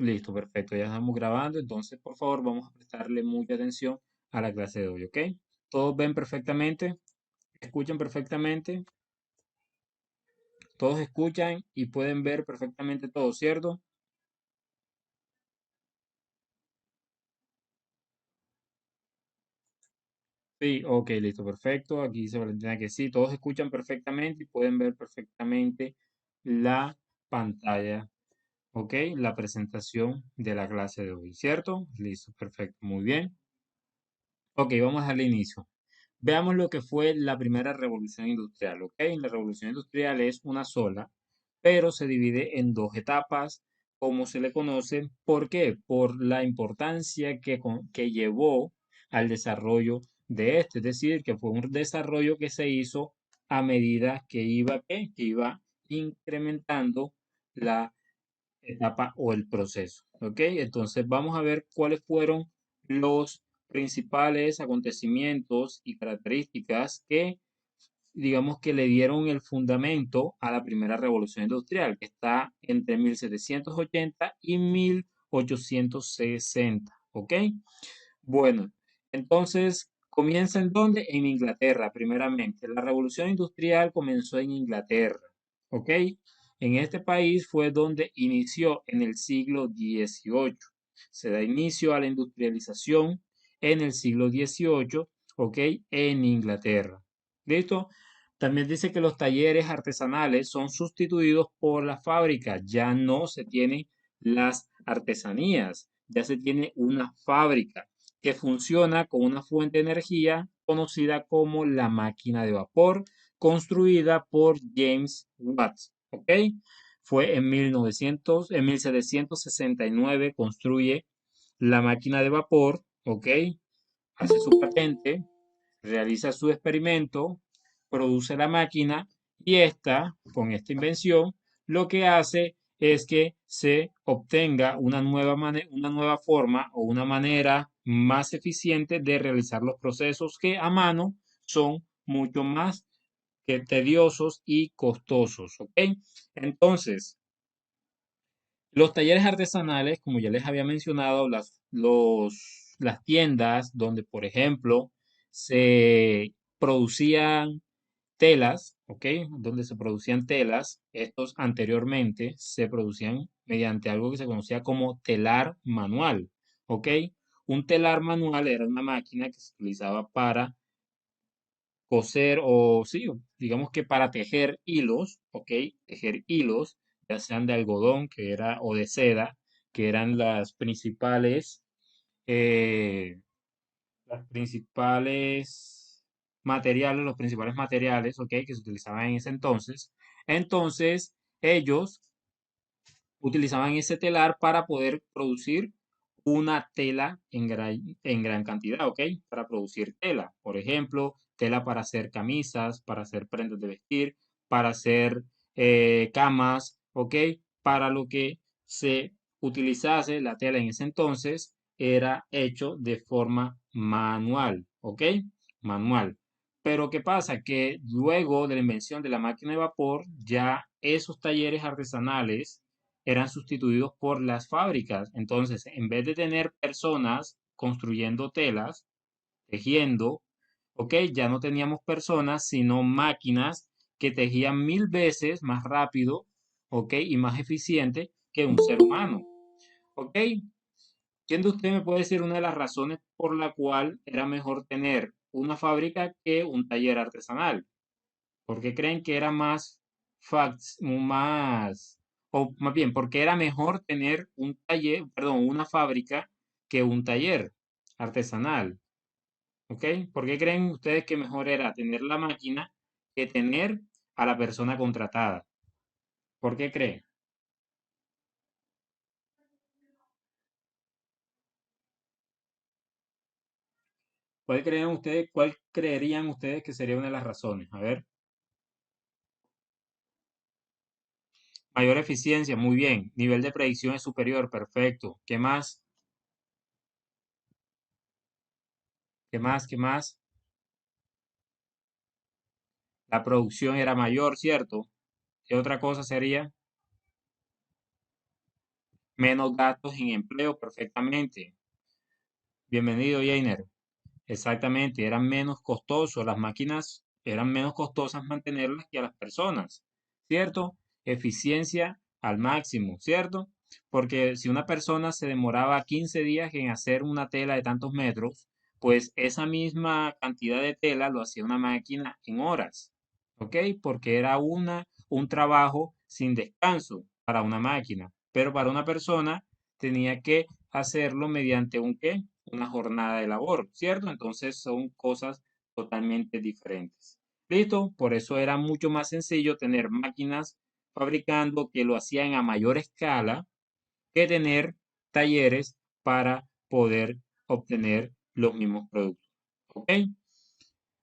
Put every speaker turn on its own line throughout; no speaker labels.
Listo, perfecto. Ya estamos grabando. Entonces, por favor, vamos a prestarle mucha atención a la clase de hoy, ¿ok? ¿Todos ven perfectamente? ¿Escuchan perfectamente? ¿Todos escuchan y pueden ver perfectamente todo, cierto? Sí, ok, listo, perfecto. Aquí dice Valentina que sí. Todos escuchan perfectamente y pueden ver perfectamente la pantalla, ¿ok? La presentación de la clase de hoy, ¿cierto? Listo, perfecto, muy bien. Ok, vamos a darle inicio. Veamos lo que fue la primera revolución industrial, ¿ok? La revolución industrial es una sola, pero se divide en dos etapas, como se le conoce. ¿Por qué? Por la importancia que llevó al desarrollo de este, es decir, que fue un desarrollo que se hizo a medida que iba, ¿qué? Que iba incrementando la etapa o el proceso. ¿Ok? Entonces vamos a ver cuáles fueron los principales acontecimientos y características que, digamos, que le dieron el fundamento a la primera revolución industrial, que está entre 1780 y 1860. ¿Ok? Bueno, entonces comienza en dónde? En Inglaterra, primeramente. La revolución industrial comenzó en Inglaterra, ¿ok? En este país fue donde inició en el siglo XVIII. Se da inicio a la industrialización en el siglo XVIII, ¿ok? En Inglaterra. ¿Listo? También dice que los talleres artesanales son sustituidos por las fábricas. Ya no se tienen las artesanías, ya se tiene una fábrica que funciona con una fuente de energía conocida como la máquina de vapor, construida por James Watt. ¿Ok? Fue en 1769 construye la máquina de vapor, ¿ok? Hace su patente, realiza su experimento, produce la máquina y esta, con esta invención, lo que hace es que se obtenga una nueva forma o una manera más eficiente de realizar los procesos que a mano son mucho más que tediosos y costosos, ¿ok? Entonces, los talleres artesanales, como ya les había mencionado, las tiendas donde, por ejemplo, se producían telas, ¿ok? Donde se producían telas, estos anteriormente se producían mediante algo que se conocía como telar manual, ¿ok? Un telar manual era una máquina que se utilizaba para coser o sí, digamos que para tejer hilos, ¿ok? Tejer hilos, ya sean de algodón, que era, o de seda, que eran eh, las principales materiales, los principales materiales, ¿ok? Que se utilizaban en ese entonces. Entonces, ellos utilizaban ese telar para poder producir una tela en gran cantidad, ¿ok? Para producir tela. Por ejemplo, tela para hacer camisas, para hacer prendas de vestir, para hacer camas, ¿ok? Para lo que se utilizase la tela en ese entonces era hecho de forma manual, ¿ok? Manual. Pero ¿qué pasa? Que luego de la invención de la máquina de vapor, ya esos talleres artesanales eran sustituidos por las fábricas. Entonces, en vez de tener personas construyendo telas, tejiendo, ok, ya no teníamos personas, sino máquinas que tejían 1000 veces más rápido, ok, y más eficiente que un ser humano, ok. ¿Quién de ustedes me puede decir una de las razones por la cual era mejor tener una fábrica que un taller artesanal? Porque creen que era más, o más bien, porque era mejor tener un taller, perdón, una fábrica que un taller artesanal, ¿ok? ¿Por qué creen ustedes que mejor era tener la máquina que tener a la persona contratada? ¿Por qué creen? Cuál creerían ustedes que sería una de las razones? A ver, mayor eficiencia, muy bien. Nivel de predicción es superior, perfecto. ¿Qué más? ¿Qué más? ¿Qué más? La producción era mayor, ¿cierto? ¿Qué otra cosa sería? menos gastos en empleo, perfectamente. Bienvenido, Jainer. Exactamente, eran menos costosos, las máquinas eran menos costosas mantenerlas que a las personas, ¿cierto? Eficiencia al máximo, ¿cierto? Porque si una persona se demoraba 15 días en hacer una tela de tantos metros, pues esa misma cantidad de tela lo hacía una máquina en horas, ¿ok? Porque era un trabajo sin descanso para una máquina, pero para una persona tenía que hacerlo mediante un ¿qué? Una jornada de labor, ¿cierto? Entonces son cosas totalmente diferentes. ¿Listo? Por eso era mucho más sencillo tener máquinas fabricando que lo hacían a mayor escala que tener talleres para poder obtener los mismos productos. ¿Ok?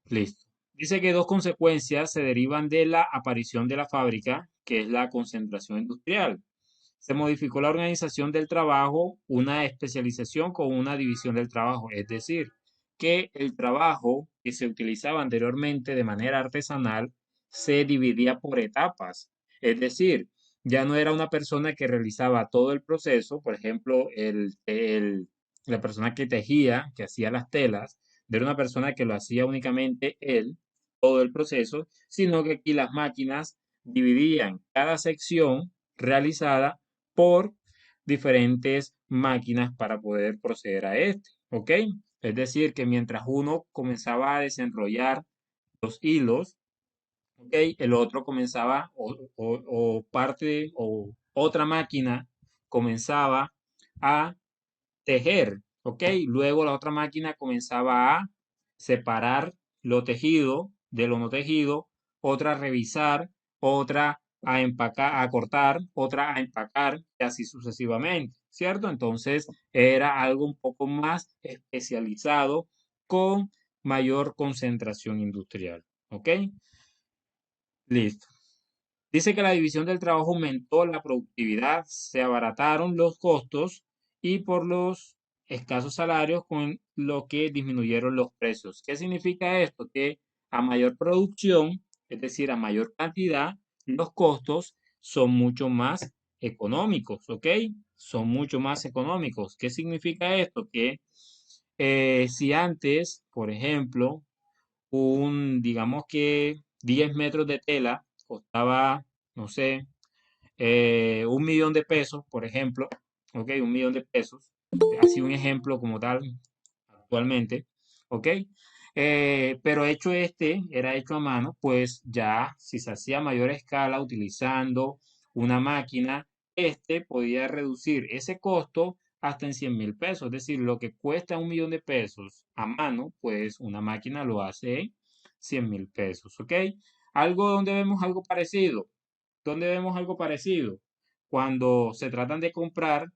Listo. Dice que dos consecuencias se derivan de la aparición de la fábrica, que es la concentración industrial. Se modificó la organización del trabajo, una especialización con una división del trabajo, es decir, que el trabajo que se utilizaba anteriormente de manera artesanal se dividía por etapas, es decir, ya no era una persona que realizaba todo el proceso, por ejemplo, la persona que tejía, que hacía las telas, no era una persona que lo hacía únicamente él, todo el proceso, sino que aquí las máquinas dividían cada sección realizada por diferentes máquinas para poder proceder a este, ¿ok? Es decir, que mientras uno comenzaba a desenrollar los hilos, ¿ok? El otro comenzaba o parte o otra máquina comenzaba a tejer, ¿ok? Luego la otra máquina comenzaba a separar lo tejido de lo no tejido, otra a revisar, otra a empacar, a cortar, otra a empacar, y así sucesivamente, ¿cierto? Entonces era algo un poco más especializado con mayor concentración industrial, ¿ok? Listo. Dice que la división del trabajo aumentó la productividad, se abarataron los costos y por los escasos salarios con lo que disminuyeron los precios. ¿Qué significa esto? Que a mayor producción, es decir, a mayor cantidad, los costos son mucho más económicos, ¿ok? Son mucho más económicos. ¿Qué significa esto? Que si antes, por ejemplo, digamos que 10 metros de tela costaba, no sé, 1 millón de pesos, por ejemplo, ok, 1 millón de pesos, así un ejemplo como tal actualmente, ok, pero hecho era hecho a mano, pues ya si se hacía a mayor escala utilizando una máquina, podía reducir ese costo hasta en 100.000 pesos, es decir, lo que cuesta 1 millón de pesos a mano, pues una máquina lo hace en 100.000 pesos, ¿ok? Algo donde vemos algo parecido, donde vemos algo parecido, cuando se tratan de comprar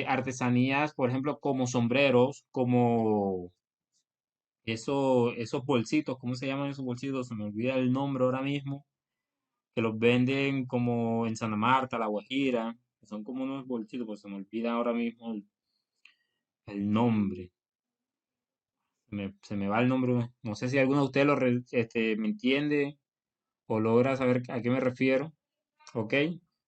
artesanías, por ejemplo, como sombreros, como esos bolsitos, ¿cómo se llaman esos bolsitos? Se me olvida el nombre ahora mismo, que los venden como en Santa Marta, La Guajira, que son como unos bolsitos, pues se me olvida ahora mismo el nombre. Se me va el nombre, no sé si alguno de ustedes me entiende o logra saber a qué me refiero. ¿Ok?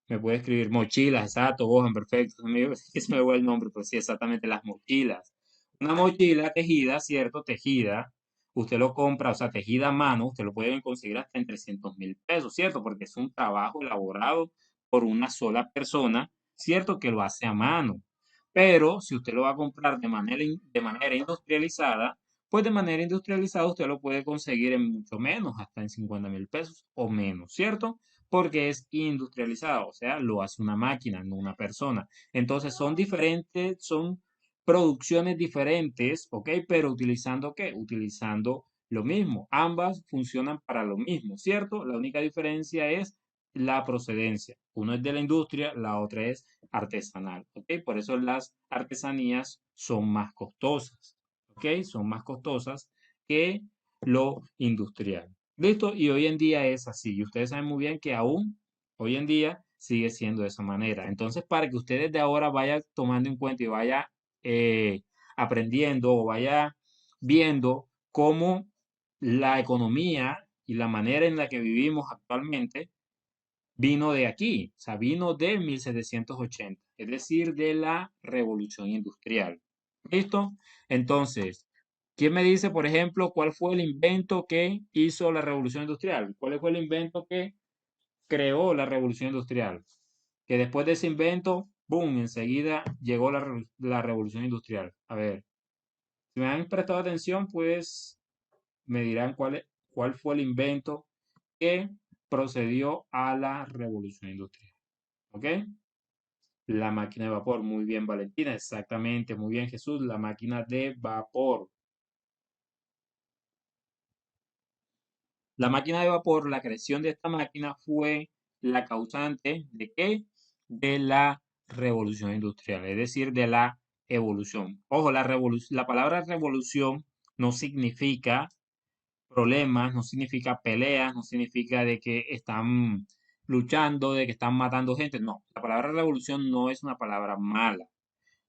Me puede escribir mochilas, exacto, Gohan, perfecto. Se me va el nombre, pero sí, exactamente las mochilas. Una mochila tejida, ¿cierto? Tejida, usted lo compra, o sea, tejida a mano, usted lo puede conseguir hasta en 300.000 pesos, ¿cierto? Porque es un trabajo elaborado por una sola persona, ¿cierto? Que lo hace a mano. Pero si usted lo va a comprar de manera industrializada, pues de manera industrializada usted lo puede conseguir en mucho menos, hasta en 50.000 pesos o menos, ¿cierto? Porque es industrializado, o sea, lo hace una máquina, no una persona. Entonces son diferentes, son producciones diferentes, ¿ok? Pero utilizando ¿qué? Utilizando lo mismo. Ambas funcionan para lo mismo, ¿cierto? La única diferencia es la procedencia. Uno es de la industria, la otra es artesanal, ¿ok? Por eso las artesanías son más costosas, ¿ok? Son más costosas que lo industrial. ¿Listo? Y hoy en día es así. Y ustedes saben muy bien que aún hoy en día sigue siendo de esa manera. Entonces, para que ustedes de ahora vayan tomando en cuenta y vaya eh, aprendiendo o vaya viendo cómo la economía y la manera en la que vivimos actualmente vino de aquí, o sea, vino de 1780. es decir, de la revolución industrial. ¿Listo? Entonces, ¿quién me dice, por ejemplo, cuál fue el invento que hizo la revolución industrial? ¿Cuál fue el invento que creó la revolución industrial? Que después de ese invento, ¡boom!, enseguida llegó la revolución industrial. A ver, si me han prestado atención, pues me dirán cuál fue el invento que procedió a la revolución industrial. ¿Ok? La máquina de vapor. Muy bien, Valentina. Exactamente. Muy bien, Jesús. La máquina de vapor. La máquina de vapor, la creación de esta máquina fue la causante ¿de qué? De la revolución industrial, es decir, de la evolución. Ojo, la palabra revolución no significa problemas, no significa peleas, no significa de que están luchando, de que están matando gente. No, la palabra revolución no es una palabra mala.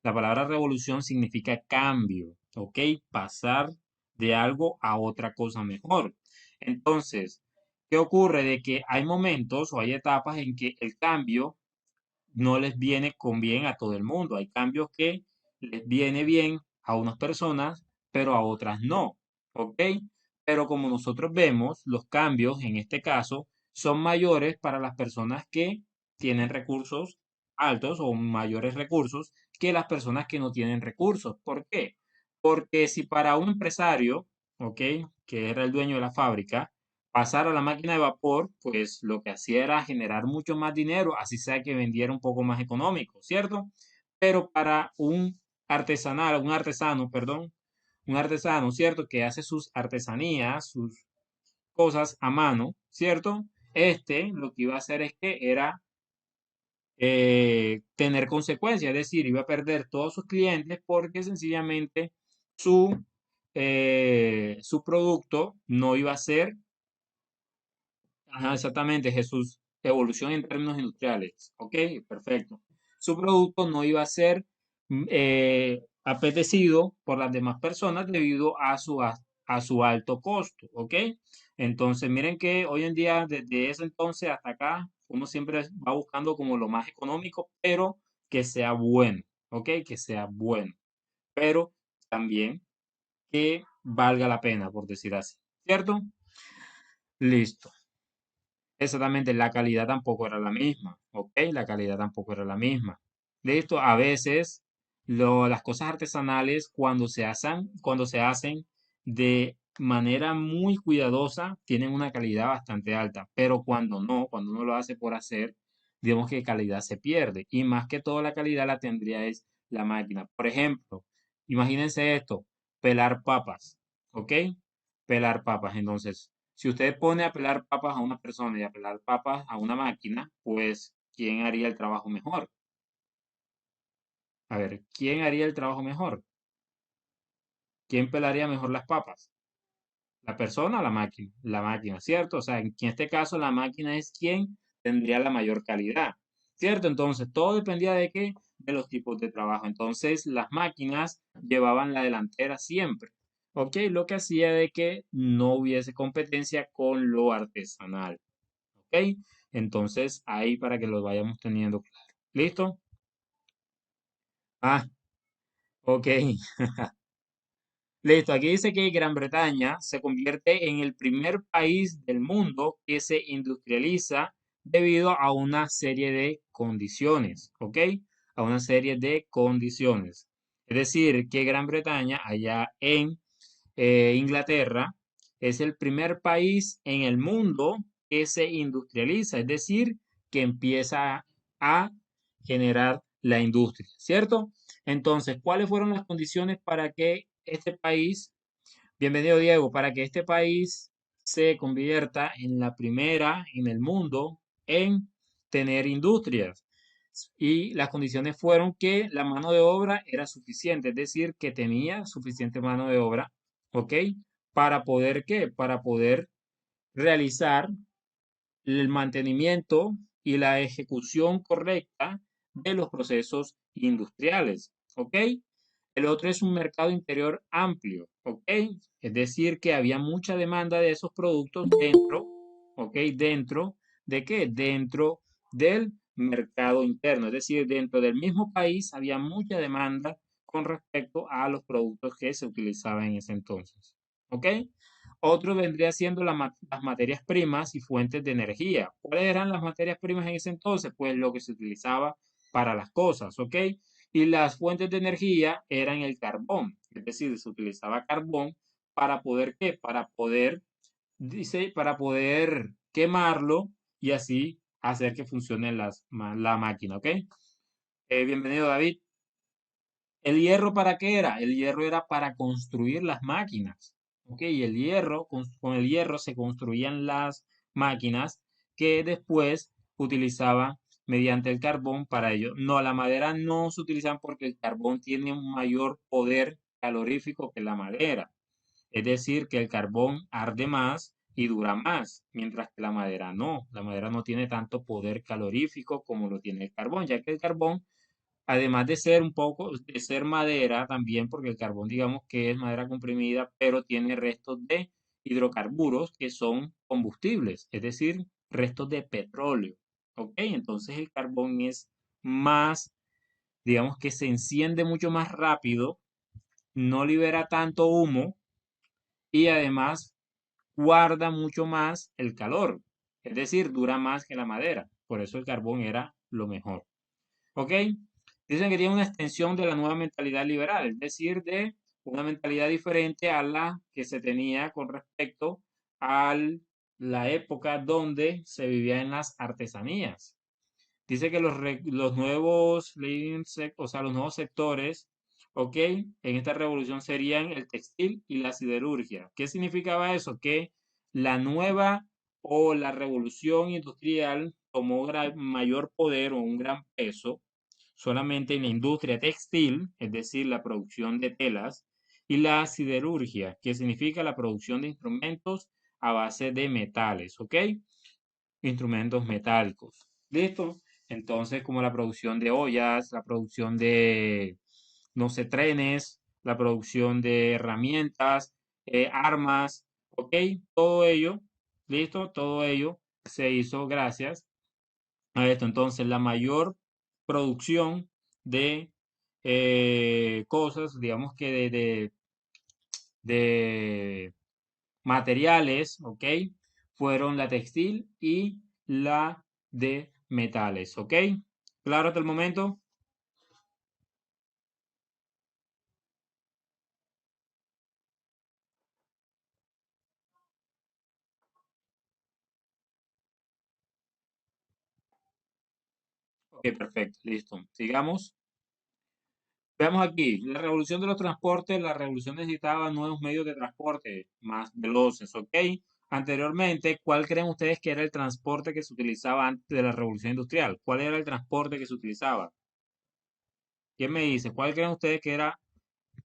La palabra revolución significa cambio, ¿ok? Pasar de algo a otra cosa mejor. Entonces, ¿qué ocurre? De que hay momentos o hay etapas en que el cambio no les viene con bien a todo el mundo. Hay cambios que les viene bien a unas personas, pero a otras no, ¿ok? Pero como nosotros vemos, los cambios en este caso son mayores para las personas que tienen recursos altos o mayores recursos que las personas que no tienen recursos. ¿Por qué? Porque si para un empresario, ¿ok?, que era el dueño de la fábrica, pasar a la máquina de vapor, pues lo que hacía era generar mucho más dinero, así sea que vendiera un poco más económico, ¿cierto? Pero para un artesano, perdón, un artesano, ¿cierto? Que hace sus artesanías, sus cosas a mano, ¿cierto? Lo que iba a hacer es que era tener consecuencias, es decir, iba a perder todos sus clientes porque sencillamente su producto no iba a ser. Ajá, exactamente, Jesús. Evolución en términos industriales. Ok, perfecto. Su producto no iba a ser apetecido por las demás personas debido a su alto costo. Ok, entonces miren que hoy en día, desde ese entonces hasta acá, uno siempre va buscando como lo más económico, pero que sea bueno. Ok, que sea bueno, pero también que valga la pena, por decir así. ¿Cierto? Listo. Exactamente, la calidad tampoco era la misma, ¿ok? La calidad tampoco era la misma. De esto, a veces las cosas artesanales cuando se hacen de manera muy cuidadosa, tienen una calidad bastante alta, pero cuando uno lo hace por hacer, digamos que calidad se pierde y más que todo la calidad la tendría es la máquina. Por ejemplo, imagínense esto, pelar papas, ¿ok? Pelar papas, entonces. Si usted pone a pelar papas a una persona y a pelar papas a una máquina, pues, ¿quién haría el trabajo mejor? A ver, ¿quién haría el trabajo mejor? ¿Quién pelaría mejor las papas? ¿La persona o la máquina? La máquina, ¿cierto? O sea, en este caso la máquina es quien tendría la mayor calidad, ¿cierto? Entonces, todo dependía de qué, de los tipos de trabajo. Entonces, las máquinas llevaban la delantera siempre, ¿ok? Lo que hacía de que no hubiese competencia con lo artesanal. ¿Ok? Entonces, ahí para que lo vayamos teniendo claro. ¿Listo? Ah, ok. Listo. Aquí dice que Gran Bretaña se convierte en el primer país del mundo que se industrializa debido a una serie de condiciones. ¿Ok? A una serie de condiciones. Es decir, que Gran Bretaña, allá en Inglaterra, es el primer país en el mundo que se industrializa, es decir, que empieza a generar la industria, ¿cierto? Entonces, ¿cuáles fueron las condiciones para que este país, bienvenido Diego, para que este país se convierta en la primera en el mundo en tener industrias? Y las condiciones fueron que la mano de obra era suficiente, es decir, que tenía suficiente mano de obra, ¿ok? Para poder, ¿qué? Para poder realizar el mantenimiento y la ejecución correcta de los procesos industriales, ¿ok? El otro es un mercado interior amplio, ¿ok? Es decir, que había mucha demanda de esos productos dentro, ¿ok? ¿Dentro de qué? Dentro del mercado interno, es decir, dentro del mismo país había mucha demanda con respecto a los productos que se utilizaban en ese entonces. ¿Ok? Otro vendría siendo las materias primas y fuentes de energía. ¿Cuáles eran las materias primas en ese entonces? Pues lo que se utilizaba para las cosas, ¿ok? Y las fuentes de energía eran el carbón, es decir, se utilizaba carbón para poder, ¿qué? Para poder, dice, para poder quemarlo y así hacer que funcione la máquina, ¿ok? Bienvenido, David. ¿El hierro para qué era? El hierro era para construir las máquinas. ¿Ok? Y el hierro, con el hierro se construían las máquinas que después utilizaban mediante el carbón para ello. No, la madera no se utilizan porque el carbón tiene un mayor poder calorífico que la madera. Es decir, que el carbón arde más y dura más, mientras que la madera no. La madera no tiene tanto poder calorífico como lo tiene el carbón, ya que el carbón, además de ser un poco, de ser madera también, porque el carbón digamos que es madera comprimida, pero tiene restos de hidrocarburos que son combustibles, es decir, restos de petróleo. ¿Ok? Entonces el carbón es más, digamos que se enciende mucho más rápido, no libera tanto humo y además guarda mucho más el calor, es decir, dura más que la madera. Por eso el carbón era lo mejor. ¿Ok? Dicen que tiene una extensión de la nueva mentalidad liberal, es decir, de una mentalidad diferente a la que se tenía con respecto a la época donde se vivía en las artesanías. Dice que los nuevos, o sea, los nuevos sectores, ¿ok? En esta revolución serían el textil y la siderurgia. ¿Qué significaba eso? Que la nueva o la revolución industrial tomó mayor poder o un gran peso solamente en la industria textil, es decir, la producción de telas, y la siderurgia, que significa la producción de instrumentos a base de metales, ¿ok? Instrumentos metálicos. ¿Listo? Entonces, como la producción de ollas, la producción de, no sé, trenes, la producción de herramientas, armas, ¿ok? Todo ello, ¿listo? Todo ello se hizo gracias a esto. Entonces, la mayor producción de cosas, digamos que de materiales, ¿ok? Fueron la textil y la de metales, ¿ok? ¿Claro hasta el momento? Ok, perfecto, listo. Sigamos. Veamos aquí, la revolución de los transportes, la revolución necesitaba nuevos medios de transporte más veloces, ¿ok? Anteriormente, ¿cuál creen ustedes que era el transporte que se utilizaba antes de la revolución industrial? ¿Cuál era el transporte que se utilizaba? ¿Quién me dice? ¿Cuál creen ustedes que era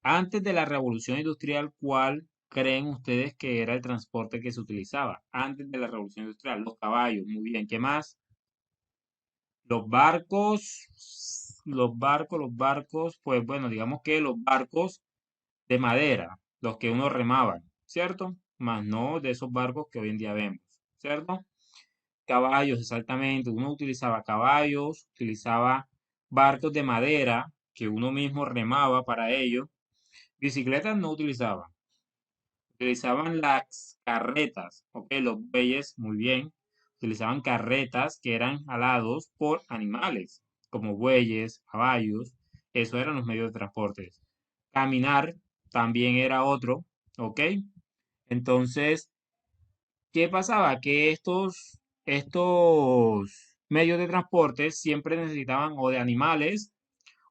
antes de la revolución industrial? ¿Cuál creen ustedes que era el transporte que se utilizaba antes de la revolución industrial? Los caballos, muy bien. ¿Qué más? Los barcos, pues bueno, digamos que los barcos de madera, los que uno remaba, ¿cierto? Más no de esos barcos que hoy en día vemos, ¿cierto? Caballos, exactamente. Uno utilizaba caballos, utilizaba barcos de madera que uno mismo remaba para ello. Bicicletas no utilizaban. Utilizaban las carretas, ok, los bueyes, muy bien. Utilizaban carretas que eran alados por animales, como bueyes, caballos. Eso eran los medios de transporte. Caminar también era otro, ok. Entonces, ¿qué pasaba? Que estos medios de transporte siempre necesitaban o de animales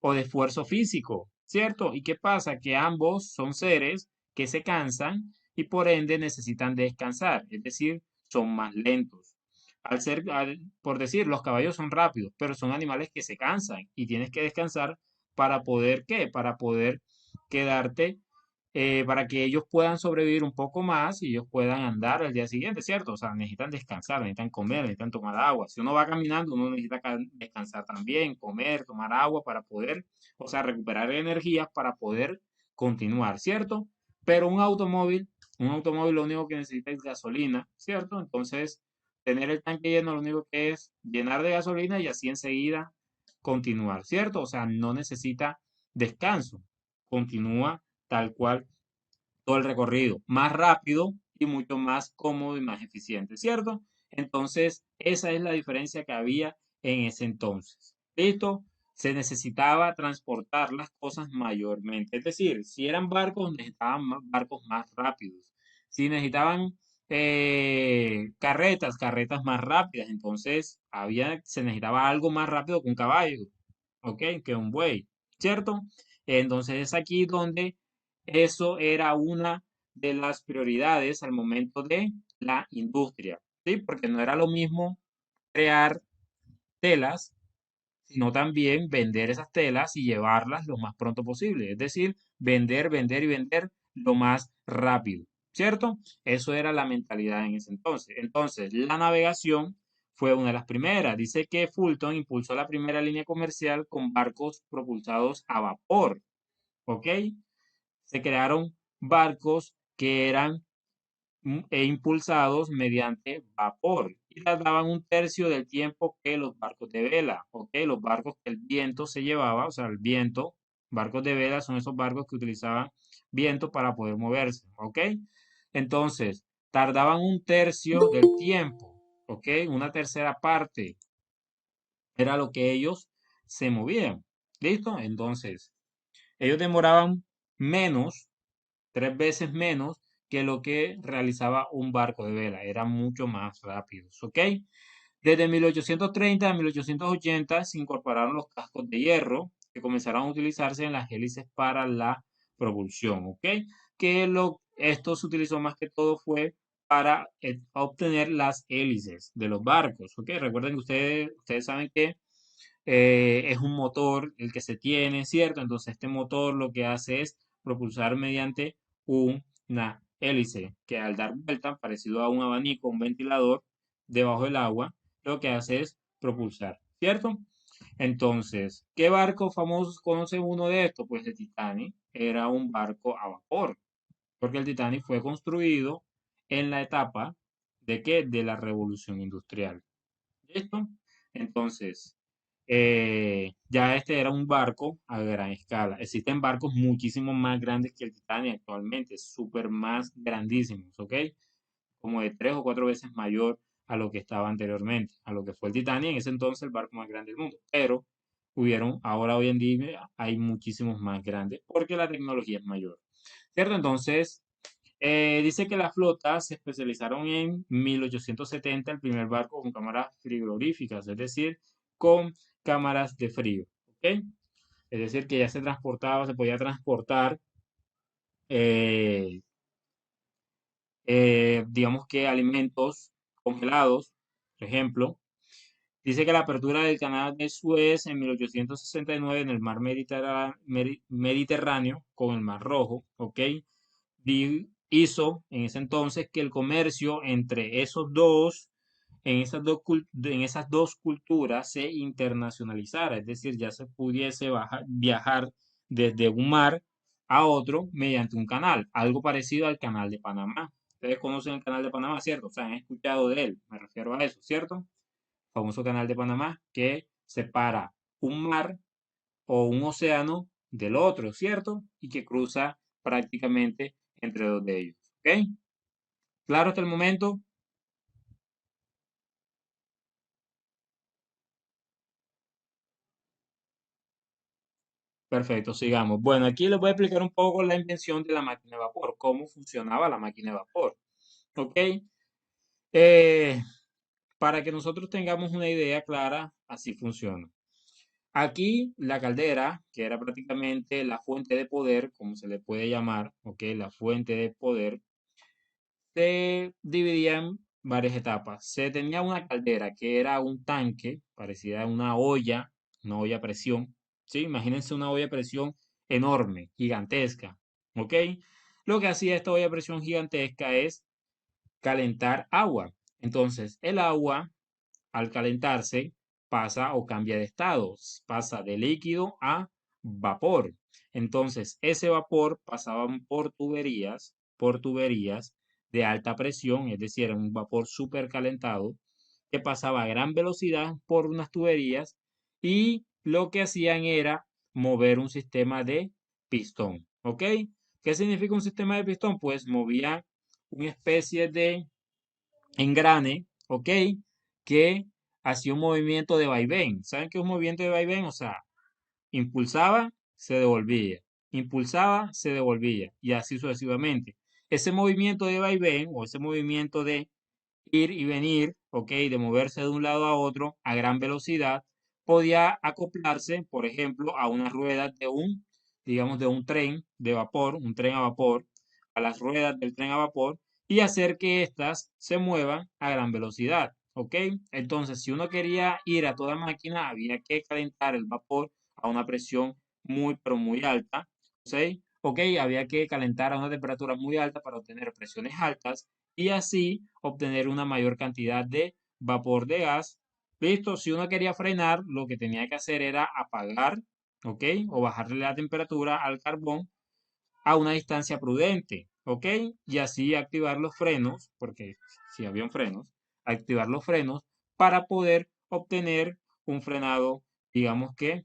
o de esfuerzo físico, ¿cierto? ¿Y qué pasa? Que ambos son seres que se cansan y por ende necesitan descansar, es decir, son más lentos. Por decir, los caballos son rápidos, pero son animales que se cansan y tienes que descansar para poder, ¿qué? Para poder quedarte, para que ellos puedan sobrevivir un poco más y ellos puedan andar al día siguiente, ¿cierto? O sea, necesitan descansar, necesitan comer, necesitan tomar agua. Si uno va caminando, uno necesita descansar también, comer, tomar agua para poder, o sea, recuperar energías para poder continuar, ¿cierto? Pero un automóvil lo único que necesita es gasolina, ¿cierto? Entonces, tener el tanque lleno, lo único que es llenar de gasolina y así enseguida continuar, ¿cierto? O sea, no necesita descanso, continúa tal cual todo el recorrido, más rápido y mucho más cómodo y más eficiente, ¿cierto? Entonces, esa es la diferencia que había en ese entonces. ¿Listo? Se necesitaba transportar las cosas mayormente. Es decir, si eran barcos, necesitaban barcos más rápidos. Si necesitaban carretas más rápidas. Entonces, se necesitaba algo más rápido que un caballo, ¿ok? Que un buey, ¿cierto? Entonces, es aquí donde eso era una de las prioridades al momento de la industria, ¿sí? Porque no era lo mismo crear telas, sino también vender esas telas y llevarlas lo más pronto posible. Es decir, vender, vender y vender lo más rápido, ¿cierto? Eso era la mentalidad en ese entonces. Entonces, la navegación fue una de las primeras. Dice que Fulton impulsó la primera línea comercial con barcos propulsados a vapor, ¿ok? Se crearon barcos que eran impulsados mediante vapor y tardaban un tercio del tiempo que los barcos de vela, ¿ok? Los barcos que el viento se llevaba, o sea, el viento, barcos de vela son esos barcos que utilizaban viento para poder moverse, ¿ok? Entonces, tardaban un tercio del tiempo, ¿ok? Una tercera parte era lo que ellos se movían, ¿listo? Entonces, ellos demoraban menos, 3 veces menos que lo que realizaba un barco de vela. Eran mucho más rápidos, ¿ok? Desde 1830 a 1880 se incorporaron los cascos de hierro que comenzaron a utilizarse en las hélices para la propulsión, ¿ok? Esto se utilizó más que todo fue para obtener las hélices de los barcos, ¿ok? Recuerden que ustedes saben que es un motor el que se tiene, ¿cierto? Entonces este motor lo que hace es propulsar mediante una hélice que al dar vuelta, parecido a un abanico, un ventilador debajo del agua, lo que hace es propulsar, ¿cierto? Entonces, ¿qué barco famoso conoce uno de estos? Pues el Titanic era un barco a vapor, porque el Titanic fue construido en la etapa de qué? De la revolución industrial. ¿Listo? Entonces, ya este era un barco a gran escala. Existen barcos muchísimo más grandes que el Titanic actualmente, súper más grandísimos, ¿ok? Como de 3 o 4 veces mayor a lo que estaba anteriormente, a lo que fue el Titanic, en ese entonces el barco más grande del mundo. Pero ahora hoy en día hay muchísimos más grandes porque la tecnología es mayor, ¿cierto? Entonces, dice que las flotas se especializaron en 1870 el primer barco con cámaras frigoríficas, es decir, con cámaras de frío, ¿ok? Es decir, que ya se podía transportar, eh, digamos que alimentos congelados, por ejemplo. Dice que la apertura del canal de Suez en 1869 en el mar Mediterráneo con el Mar Rojo, ¿ok? Hizo en ese entonces que el comercio entre en esas dos culturas se internacionalizara, es decir, ya se pudiese viajar desde un mar a otro mediante un canal, algo parecido al canal de Panamá. Ustedes conocen el canal de Panamá, ¿cierto? O sea, han escuchado de él, me refiero a eso, ¿cierto? Famoso canal de Panamá que separa un mar o un océano del otro, ¿cierto? Y que cruza prácticamente entre dos de ellos. ¿Ok? ¿Claro hasta el momento? Perfecto, sigamos. Bueno, aquí les voy a explicar un poco la invención de la máquina de vapor, cómo funcionaba la máquina de vapor. ¿Ok? Eh, para que nosotros tengamos una idea clara, así funciona. Aquí la caldera, que era prácticamente la fuente de poder, como se le puede llamar, ¿ok? La fuente de poder, se dividía en varias etapas. Se tenía una caldera que era un tanque, parecida a una olla a presión, ¿sí? Imagínense una olla a presión enorme, gigantesca, ¿ok? Lo que hacía esta olla a presión gigantesca es calentar agua. Entonces, el agua, al calentarse, pasa o cambia de estado, pasa de líquido a vapor. Entonces, ese vapor pasaba por tuberías de alta presión, es decir, era un vapor supercalentado, que pasaba a gran velocidad por unas tuberías y lo que hacían era mover un sistema de pistón, ¿ok? ¿Qué significa un sistema de pistón? Pues movía una especie de engrane, ¿ok? Que hacía un movimiento de vaivén. ¿Saben qué es un movimiento de vaivén? O sea, impulsaba, se devolvía, impulsaba, se devolvía y así sucesivamente. Ese movimiento de vaivén o ese movimiento de ir y venir, ¿ok? De moverse de un lado a otro a gran velocidad, podía acoplarse, por ejemplo, a una rueda de digamos, de un tren de vapor, un tren a vapor, a las ruedas del tren a vapor y hacer que éstas se muevan a gran velocidad, ¿ok? Entonces, si uno quería ir a toda máquina, había que calentar el vapor a una presión muy, pero muy alta, ¿sí? ¿Ok? Había que calentar a una temperatura muy alta para obtener presiones altas y así obtener una mayor cantidad de vapor de gas. Listo, si uno quería frenar, lo que tenía que hacer era apagar, ¿ok? O bajarle la temperatura al carbón a una distancia prudente, ¿ok? Y así activar los frenos, porque si habían frenos, activar los frenos para poder obtener un frenado, digamos que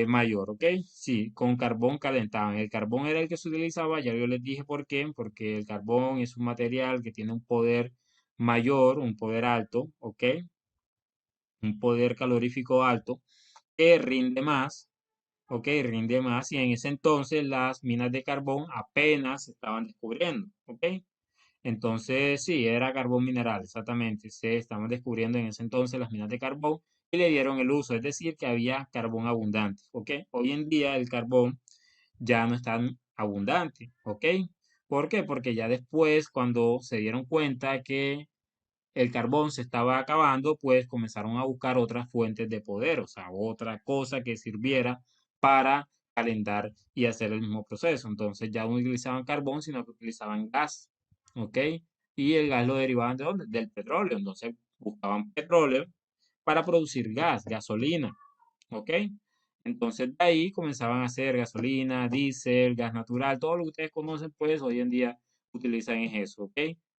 mayor, ¿ok? Sí, con carbón calentaban. El carbón era el que se utilizaba, ya yo les dije por qué, porque el carbón es un material que tiene un poder mayor, un poder alto, ¿ok? Un poder calorífico alto, que rinde más, ¿ok? Rinde más y en ese entonces las minas de carbón apenas se estaban descubriendo, ¿ok? Entonces, sí, era carbón mineral, exactamente. Se estaban descubriendo en ese entonces las minas de carbón y le dieron el uso, es decir, que había carbón abundante, ¿ok? Hoy en día el carbón ya no es tan abundante, ¿ok? ¿Por qué? Porque ya después, cuando se dieron cuenta que el carbón se estaba acabando, pues comenzaron a buscar otras fuentes de poder, o sea, otra cosa que sirviera para calentar y hacer el mismo proceso. Entonces ya no utilizaban carbón, sino que utilizaban gas, ¿ok? Y el gas lo derivaban de dónde? Del petróleo. Entonces buscaban petróleo para producir gas, gasolina, ¿ok? Entonces de ahí comenzaban a hacer gasolina, diésel, gas natural, todo lo que ustedes conocen, pues hoy en día utilizan es eso, ¿ok?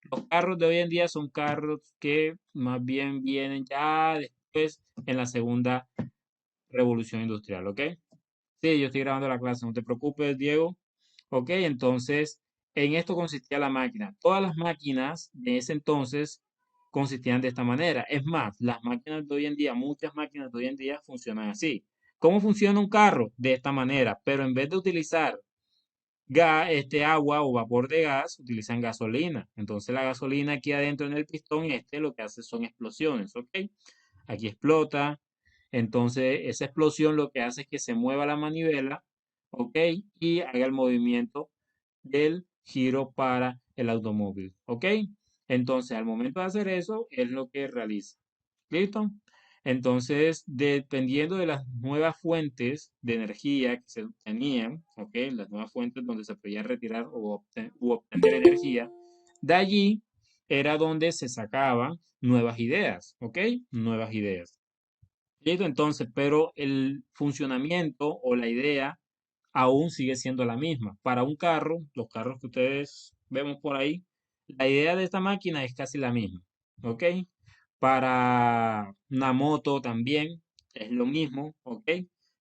Los carros de hoy en día son carros que más bien vienen ya después en la segunda revolución industrial, ¿ok? Sí, yo estoy grabando la clase, no te preocupes, Diego. Ok, entonces en esto consistía la máquina. Todas las máquinas de ese entonces consistían de esta manera. Es más, las máquinas de hoy en día, muchas máquinas de hoy en día funcionan así. ¿Cómo funciona un carro? De esta manera, pero en vez de utilizar agua o vapor de gas, utilizan gasolina. Entonces la gasolina aquí adentro en el pistón lo que hace son explosiones, ¿ok? Aquí explota. Entonces esa explosión lo que hace es que se mueva la manivela, ¿ok? Y haga el movimiento del giro para el automóvil, ¿ok? Entonces al momento de hacer eso es lo que realiza. ¿Listo? Entonces, dependiendo de las nuevas fuentes de energía que se obtenían, ¿ok? Las nuevas fuentes donde se podía retirar u obtener energía, de allí era donde se sacaban nuevas ideas, ¿ok? Nuevas ideas. ¿Listo? Entonces, pero el funcionamiento o la idea aún sigue siendo la misma. Para un carro, los carros que ustedes vemos por ahí, la idea de esta máquina es casi la misma, ¿ok? Para una moto también es lo mismo, ¿ok?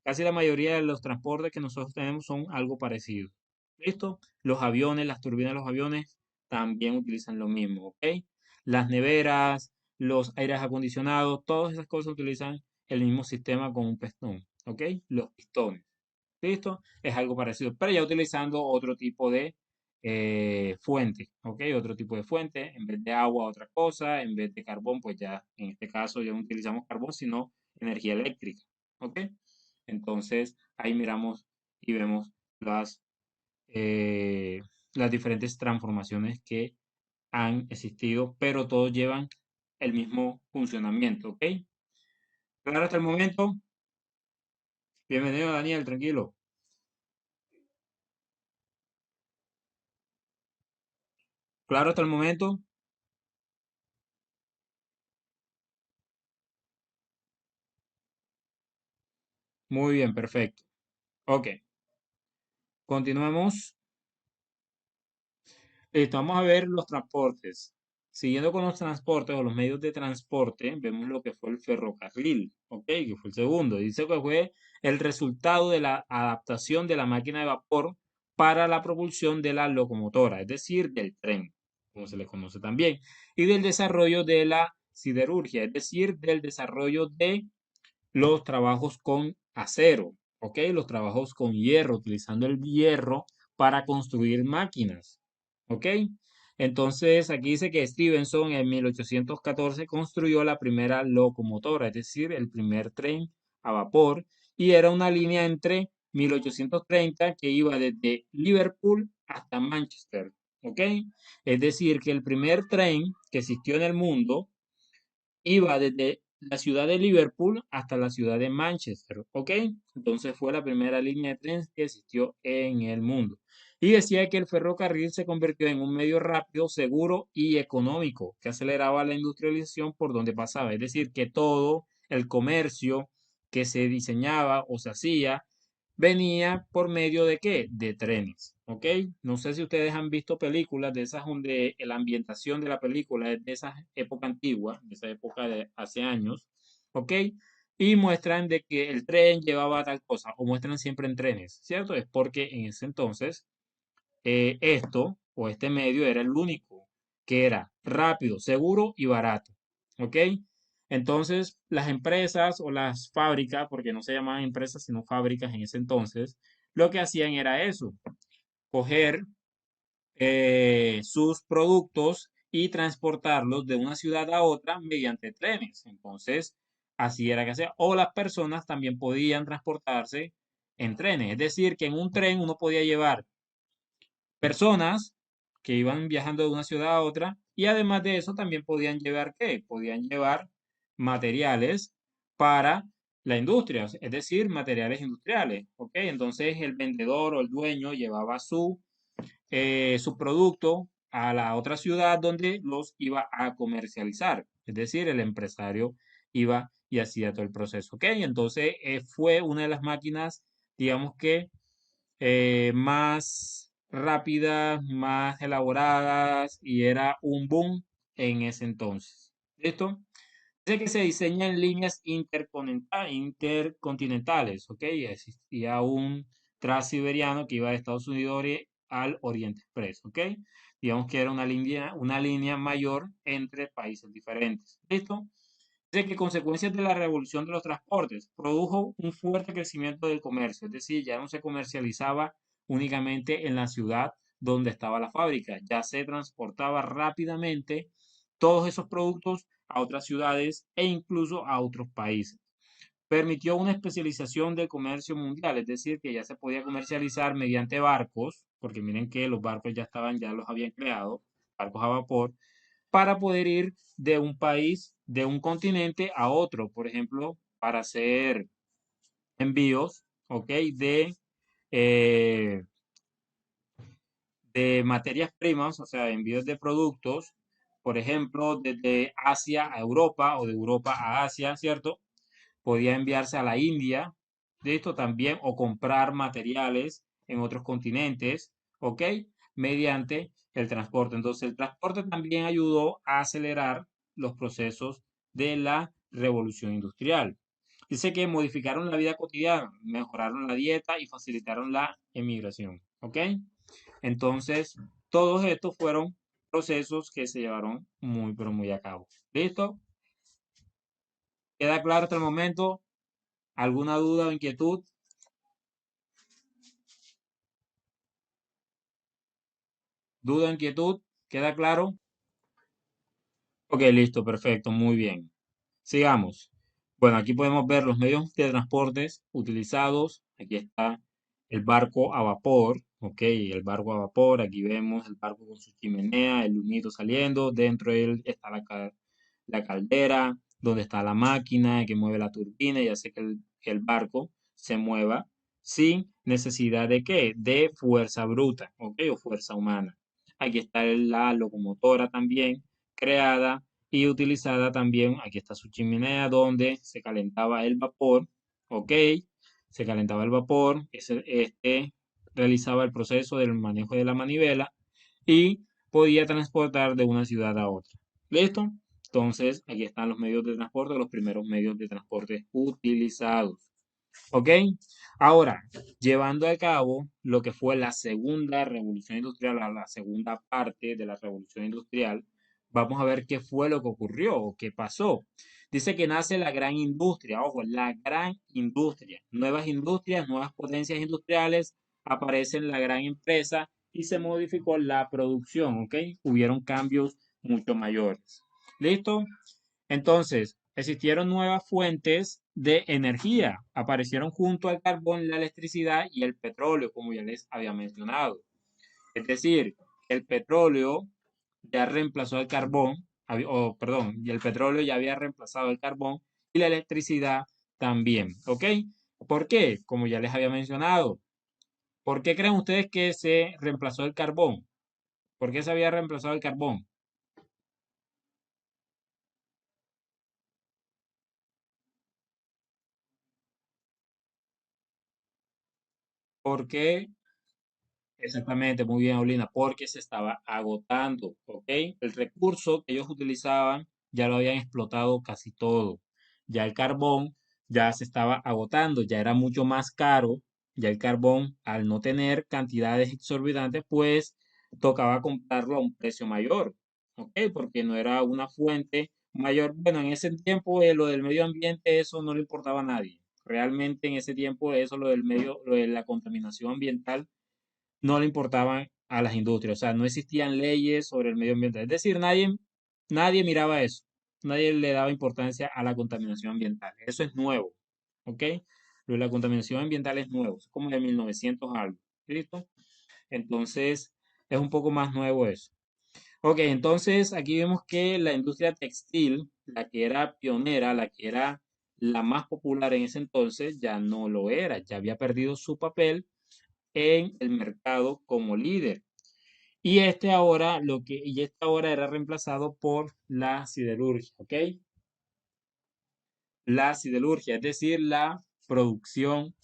Casi la mayoría de los transportes que nosotros tenemos son algo parecido. ¿Listo? Los aviones, las turbinas de los aviones también utilizan lo mismo, ¿ok? Las neveras, los aires acondicionados, todas esas cosas utilizan el mismo sistema con un pistón, ¿ok? Los pistones. ¿Listo? Es algo parecido, pero ya utilizando otro tipo de fuente, ¿ok? Otro tipo de fuente, en vez de agua, otra cosa, en vez de carbón, pues ya en este caso ya no utilizamos carbón, sino energía eléctrica, ¿ok? Entonces ahí miramos y vemos las, eh, las diferentes transformaciones que han existido, pero todos llevan el mismo funcionamiento, ¿ok? Claro, hasta el momento. Bienvenido, Daniel, tranquilo. Claro, hasta el momento. Muy bien, perfecto. Ok, continuemos. Listo, vamos a ver los transportes. Siguiendo con los transportes o los medios de transporte, vemos lo que fue el ferrocarril, ¿ok? Que fue el segundo. Dice que fue el resultado de la adaptación de la máquina de vapor para la propulsión de la locomotora, es decir, del tren, como se le conoce también, y del desarrollo de la siderurgia, es decir, del desarrollo de los trabajos con acero, ¿ok? Los trabajos con hierro, utilizando el hierro para construir máquinas, ¿ok? Entonces, aquí dice que Stevenson en 1814 construyó la primera locomotora, es decir, el primer tren a vapor, y era una línea entre 1830 que iba desde Liverpool hasta Manchester, ¿ok? Es decir, que el primer tren que existió en el mundo iba desde la ciudad de Liverpool hasta la ciudad de Manchester, ¿ok? Entonces fue la primera línea de tren que existió en el mundo. Y decía que el ferrocarril se convirtió en un medio rápido, seguro y económico que aceleraba la industrialización por donde pasaba. Es decir, que todo el comercio que se diseñaba o se hacía venía por medio de ¿qué? De trenes, ¿ok? No sé si ustedes han visto películas de esas donde la ambientación de la película es de esa época antigua, de esa época de hace años, ¿ok? Y muestran de que el tren llevaba tal cosa, o muestran siempre en trenes, ¿cierto? Es porque en ese entonces esto o este medio era el único que era rápido, seguro y barato. ¿Ok? Entonces, las empresas o las fábricas, porque no se llamaban empresas sino fábricas en ese entonces, lo que hacían era eso, coger sus productos y transportarlos de una ciudad a otra mediante trenes. Entonces, así era que hacía. O las personas también podían transportarse en trenes. Es decir, que en un tren uno podía llevar personas que iban viajando de una ciudad a otra y además de eso también podían llevar ¿qué? Podían llevar materiales para la industria, es decir, materiales industriales, ¿ok? Entonces el vendedor o el dueño llevaba su producto a la otra ciudad donde los iba a comercializar, es decir, el empresario iba y hacía todo el proceso, ¿ok? Entonces fue una de las máquinas, digamos que más rápidas, más elaboradas y era un boom en ese entonces. ¿Listo? Dice que se diseña en líneas intercontinentales, ¿ok? Existía un transiberiano que iba de Estados Unidos al Oriente Express, ¿ok? Digamos que era una línea mayor entre países diferentes. ¿Listo? Dice que consecuencias de la revolución de los transportes produjo un fuerte crecimiento del comercio, es decir, ya no se comercializaba únicamente en la ciudad donde estaba la fábrica, ya se transportaba rápidamente todos esos productos a otras ciudades e incluso a otros países. Permitió una especialización del comercio mundial, es decir, que ya se podía comercializar mediante barcos, porque miren que los barcos ya estaban, ya los habían creado, barcos a vapor, para poder ir de un país, de un continente a otro, por ejemplo, para hacer envíos, ¿ok? Eh, de materias primas, o sea, envíos de productos, por ejemplo, desde Asia a Europa o de Europa a Asia, ¿cierto? Podía enviarse a la India, de esto también, o comprar materiales en otros continentes, ¿ok? Mediante el transporte. Entonces, el transporte también ayudó a acelerar los procesos de la revolución industrial. Dice que modificaron la vida cotidiana, mejoraron la dieta y facilitaron la emigración, ¿ok? Entonces, todos estos fueron procesos que se llevaron muy, pero muy a cabo. ¿Listo? ¿Queda claro hasta el momento? ¿Alguna duda o inquietud? ¿Duda o inquietud? ¿Queda claro? Ok, listo, perfecto, muy bien. Sigamos. Bueno, aquí podemos ver los medios de transportes utilizados. Aquí está el barco a vapor, ok, el barco a vapor. Aquí vemos el barco con su chimenea, el humito saliendo. Dentro de él está la caldera, donde está la máquina que mueve la turbina y hace que el barco se mueva sin necesidad de qué, de fuerza bruta, ok, o fuerza humana. Aquí está la locomotora también creada y utilizada también, aquí está su chimenea donde se calentaba el vapor, ok, se calentaba el vapor, este realizaba el proceso del manejo de la manivela y podía transportar de una ciudad a otra. ¿Listo? Entonces, aquí están los medios de transporte, los primeros medios de transporte utilizados. ¿Ok? Ahora, llevando a cabo lo que fue la segunda revolución industrial, la segunda parte de la revolución industrial, vamos a ver qué fue lo que ocurrió o qué pasó. Dice que nace la gran industria, ojo, la gran industria, nuevas industrias, nuevas potencias industriales, aparecen la gran empresa y se modificó la producción, ¿ok? Hubieron cambios mucho mayores. ¿Listo? Entonces, existieron nuevas fuentes de energía. Aparecieron junto al carbón la electricidad y el petróleo, como ya les había mencionado. Es decir, el petróleo ya reemplazó el carbón, o perdón, y el petróleo ya había reemplazado el carbón y la electricidad también. ¿Ok? ¿Por qué? Como ya les había mencionado. ¿Por qué creen ustedes que se reemplazó el carbón? ¿Por qué se había reemplazado el carbón? ¿Por qué? Exactamente, muy bien, Olina, porque se estaba agotando, ¿ok? El recurso que ellos utilizaban ya lo habían explotado casi todo. Ya el carbón ya se estaba agotando, ya era mucho más caro. Ya el carbón, al no tener cantidades exorbitantes, pues tocaba comprarlo a un precio mayor, ¿ok? Porque no era una fuente mayor. Bueno, en ese tiempo lo del medio ambiente, eso no le importaba a nadie. Realmente en ese tiempo eso, lo del medio, lo de la contaminación ambiental no le importaban a las industrias, o sea, no existían leyes sobre el medio ambiente. Es decir, nadie miraba eso, nadie le daba importancia a la contaminación ambiental. Eso es nuevo, ¿ok? Lo de la contaminación ambiental es nuevo, es como de 1900 algo, ¿listo? Entonces, es un poco más nuevo eso. Ok, entonces aquí vemos que la industria textil, la que era pionera, la que era la más popular en ese entonces, ya no lo era, ya había perdido su papel en el mercado como líder. Y este ahora era reemplazado por la siderurgia, ¿ok? La siderurgia, es decir, la producción.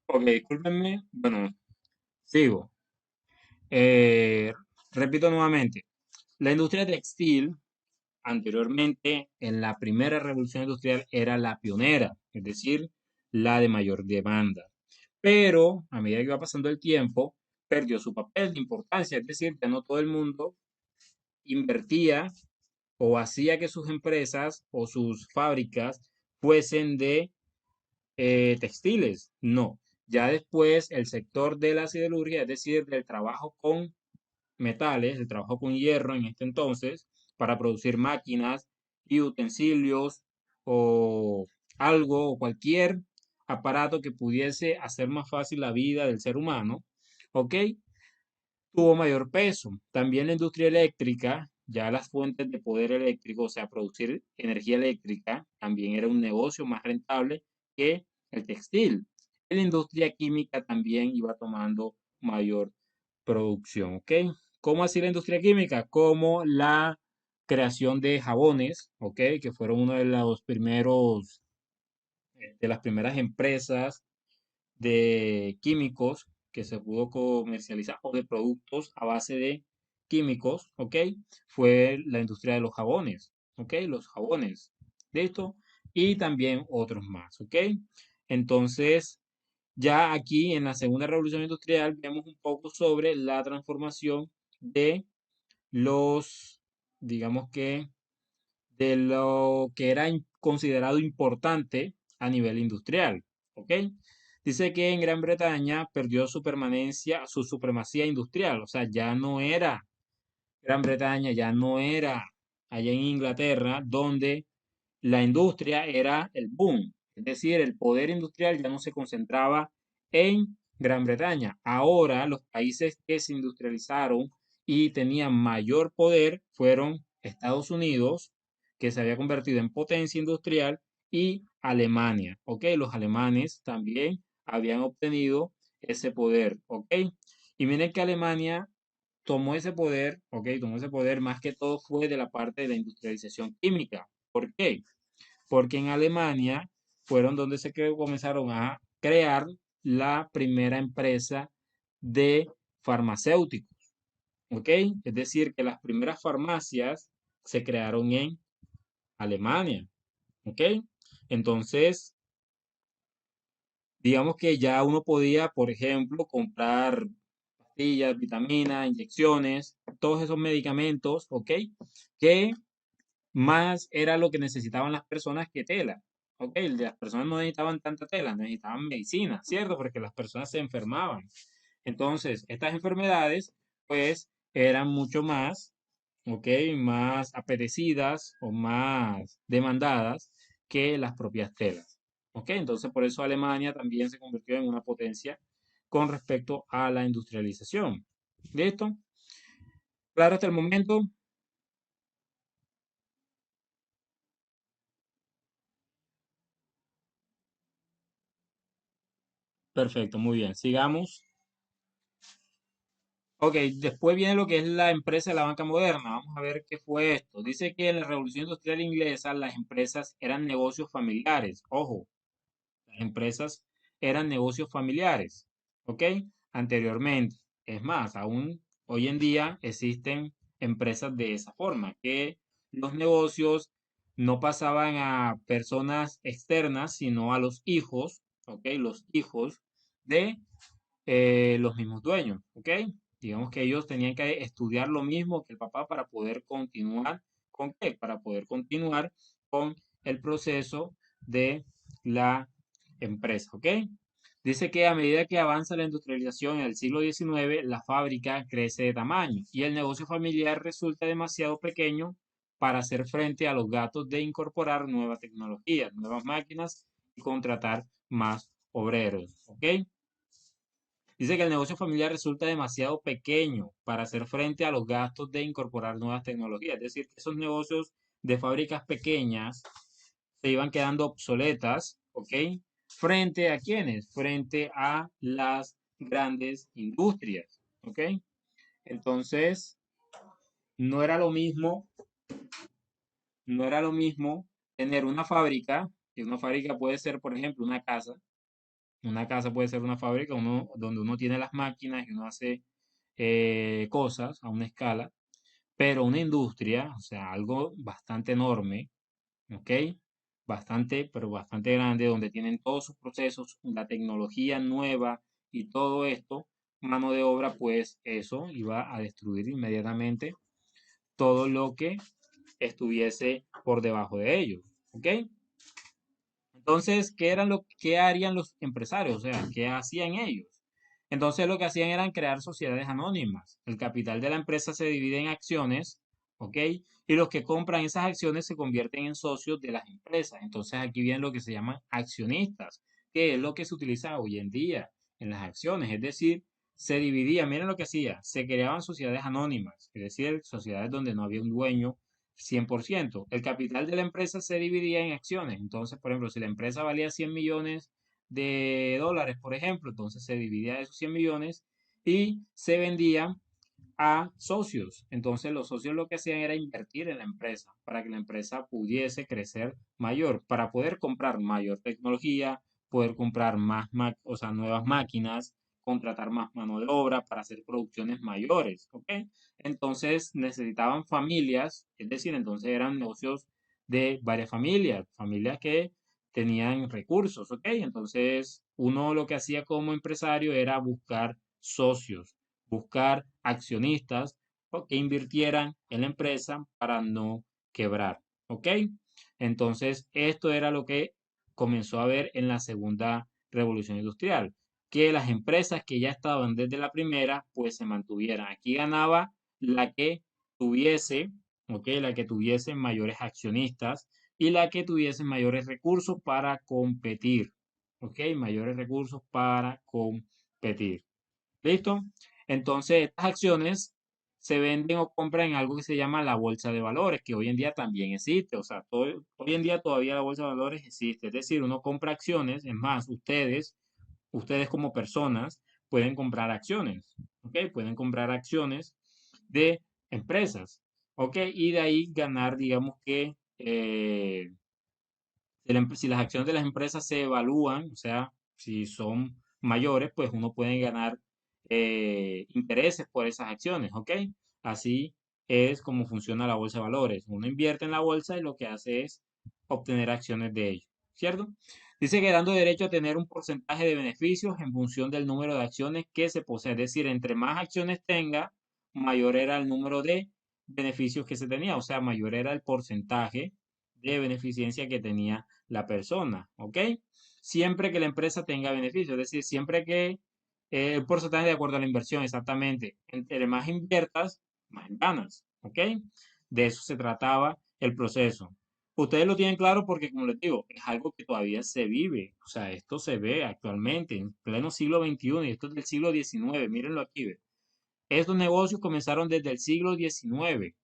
Ok, discúlpenme, bueno, sigo. Eh, Repito nuevamente, la industria textil anteriormente en la primera revolución industrial era la pionera, es decir, la de mayor demanda. Pero a medida que va pasando el tiempo, perdió su papel de importancia, es decir, ya no todo el mundo invertía o hacía que sus empresas o sus fábricas fuesen de textiles. No, ya después el sector de la siderurgia, es decir, del trabajo con metales, el trabajo con hierro en este entonces, para producir máquinas y utensilios o algo o cualquier aparato que pudiese hacer más fácil la vida del ser humano, ¿ok? Tuvo mayor peso. También la industria eléctrica, ya las fuentes de poder eléctrico, o sea, producir energía eléctrica, también era un negocio más rentable que el textil. Y la industria química también iba tomando mayor producción, ¿ok? ¿Cómo así la industria química? Como la creación de jabones, ¿ok? Que fueron uno de los primeros, de las primeras empresas de químicos que se pudo comercializar o de productos a base de químicos, ¿ok? Fue la industria de los jabones, ¿ok? Los jabones, ¿listo? Y también otros más, ¿ok? Entonces, ya aquí en la segunda revolución industrial vemos un poco sobre la transformación de los, digamos que, de lo que era considerado importante a nivel industrial. ¿Ok? Dice que en Gran Bretaña perdió su permanencia, su supremacía industrial, o sea, ya no era Gran Bretaña, ya no era allá en Inglaterra, donde la industria era el boom, es decir, el poder industrial ya no se concentraba en Gran Bretaña. Ahora los países que se industrializaron y tenían mayor poder fueron Estados Unidos, que se había convertido en potencia industrial, y Alemania. ¿Ok? Los alemanes también habían obtenido ese poder. ¿Ok? Y miren que Alemania tomó ese poder, ¿ok? Tomó ese poder más que todo fue de la parte de la industrialización química. ¿Por qué? Porque en Alemania fueron donde comenzaron a crear la primera empresa de farmacéuticos, ¿ok? Es decir, que las primeras farmacias se crearon en Alemania, ¿ok? Entonces, digamos que ya uno podía, por ejemplo, comprar pastillas, vitaminas, inyecciones, todos esos medicamentos, ¿ok? Que más era lo que necesitaban las personas que tela. ¿Ok? Las personas no necesitaban tanta tela, necesitaban medicina, ¿cierto? Porque las personas se enfermaban. Entonces, estas enfermedades, pues, eran mucho más, ¿ok? Más apetecidas o más demandadas que las propias telas. ¿Ok? Entonces, por eso Alemania también se convirtió en una potencia con respecto a la industrialización. ¿Listo? Claro, hasta el momento. Perfecto, muy bien. Sigamos. Ok, después viene lo que es la empresa de la banca moderna. Vamos a ver qué fue esto. Dice que en la Revolución Industrial Inglesa las empresas eran negocios familiares. Ojo, las empresas eran negocios familiares. ¿Ok? Anteriormente. Es más, aún hoy en día existen empresas de esa forma, que los negocios no pasaban a personas externas, sino a los hijos, ¿ok? Los hijos de los mismos dueños, ¿ok? Digamos que ellos tenían que estudiar lo mismo que el papá para poder continuar con qué, para poder continuar con el proceso de la empresa, ¿ok? Dice que a medida que avanza la industrialización en el siglo XIX, la fábrica crece de tamaño y el negocio familiar resulta demasiado pequeño para hacer frente a los gastos de incorporar nuevas tecnologías, nuevas máquinas y contratar más obreros, ¿ok? Dice que el negocio familiar resulta demasiado pequeño para hacer frente a los gastos de incorporar nuevas tecnologías. Es decir, que esos negocios de fábricas pequeñas se iban quedando obsoletas, ¿ok? ¿Frente a quiénes? Frente a las grandes industrias, ¿ok? Entonces, no era lo mismo, no era lo mismo tener una fábrica, que una fábrica puede ser, por ejemplo, una casa. Una casa puede ser una fábrica donde uno tiene las máquinas y uno hace cosas a una escala, pero una industria, o sea, algo bastante enorme, ¿ok? Bastante, pero bastante grande, donde tienen todos sus procesos, la tecnología nueva y todo esto, mano de obra, pues eso iba a destruir inmediatamente todo lo que estuviese por debajo de ellos, ¿ok? Entonces, qué harían los empresarios? O sea, ¿qué hacían ellos? Entonces, lo que hacían eran crear sociedades anónimas. El capital de la empresa se divide en acciones, ¿ok? Y los que compran esas acciones se convierten en socios de las empresas. Entonces, aquí viene lo que se llaman accionistas, que es lo que se utiliza hoy en día en las acciones. Es decir, se dividía, miren lo que hacía, se creaban sociedades anónimas, es decir, sociedades donde no había un dueño 100%. El capital de la empresa se dividía en acciones. Entonces, por ejemplo, si la empresa valía 100 millones de dólares, por ejemplo, entonces se dividía esos 100 millones y se vendían a socios. Entonces, los socios lo que hacían era invertir en la empresa para que la empresa pudiese crecer mayor, para poder comprar mayor tecnología, poder comprar o sea, nuevas máquinas, contratar más mano de obra para hacer producciones mayores, ¿ok? Entonces necesitaban familias, es decir, entonces eran negocios de varias familias, familias que tenían recursos, ¿ok? Entonces uno lo que hacía como empresario era buscar socios, buscar accionistas que invirtieran en la empresa para no quebrar, ¿ok? Entonces esto era lo que comenzó a ver en la segunda revolución industrial, que las empresas que ya estaban desde la primera, pues se mantuvieran. Aquí ganaba la que tuviese, ¿ok? La que tuviese mayores accionistas y la que tuviese mayores recursos para competir, ¿ok? Mayores recursos para competir. ¿Listo? Entonces, estas acciones se venden o compran en algo que se llama la bolsa de valores, que hoy en día también existe. O sea, hoy en día todavía la bolsa de valores existe. Es decir, uno compra acciones. Es más, ustedes como personas pueden comprar acciones. ¿Ok? Pueden comprar acciones de empresas. ¿Ok? Y de ahí ganar, digamos que, si las acciones de las empresas se evalúan, o sea, si son mayores, pues uno puede ganar intereses por esas acciones, ¿ok? Así es como funciona la bolsa de valores. Uno invierte en la bolsa y lo que hace es obtener acciones de ello, ¿cierto? Dice que dando derecho a tener un porcentaje de beneficios en función del número de acciones que se posee. Es decir, entre más acciones tenga, mayor era el número de beneficios que se tenía, o sea, mayor era el porcentaje de beneficencia que tenía la persona, ¿ok? Siempre que la empresa tenga beneficios, es decir, siempre que el porcentaje de acuerdo a la inversión, exactamente. Entre más inviertas, más ganas, ¿ok? De eso se trataba el proceso. Ustedes lo tienen claro porque, como les digo, es algo que todavía se vive. O sea, esto se ve actualmente en pleno siglo XXI y esto es del siglo XIX. Mírenlo aquí, ve. Estos negocios comenzaron desde el siglo XIX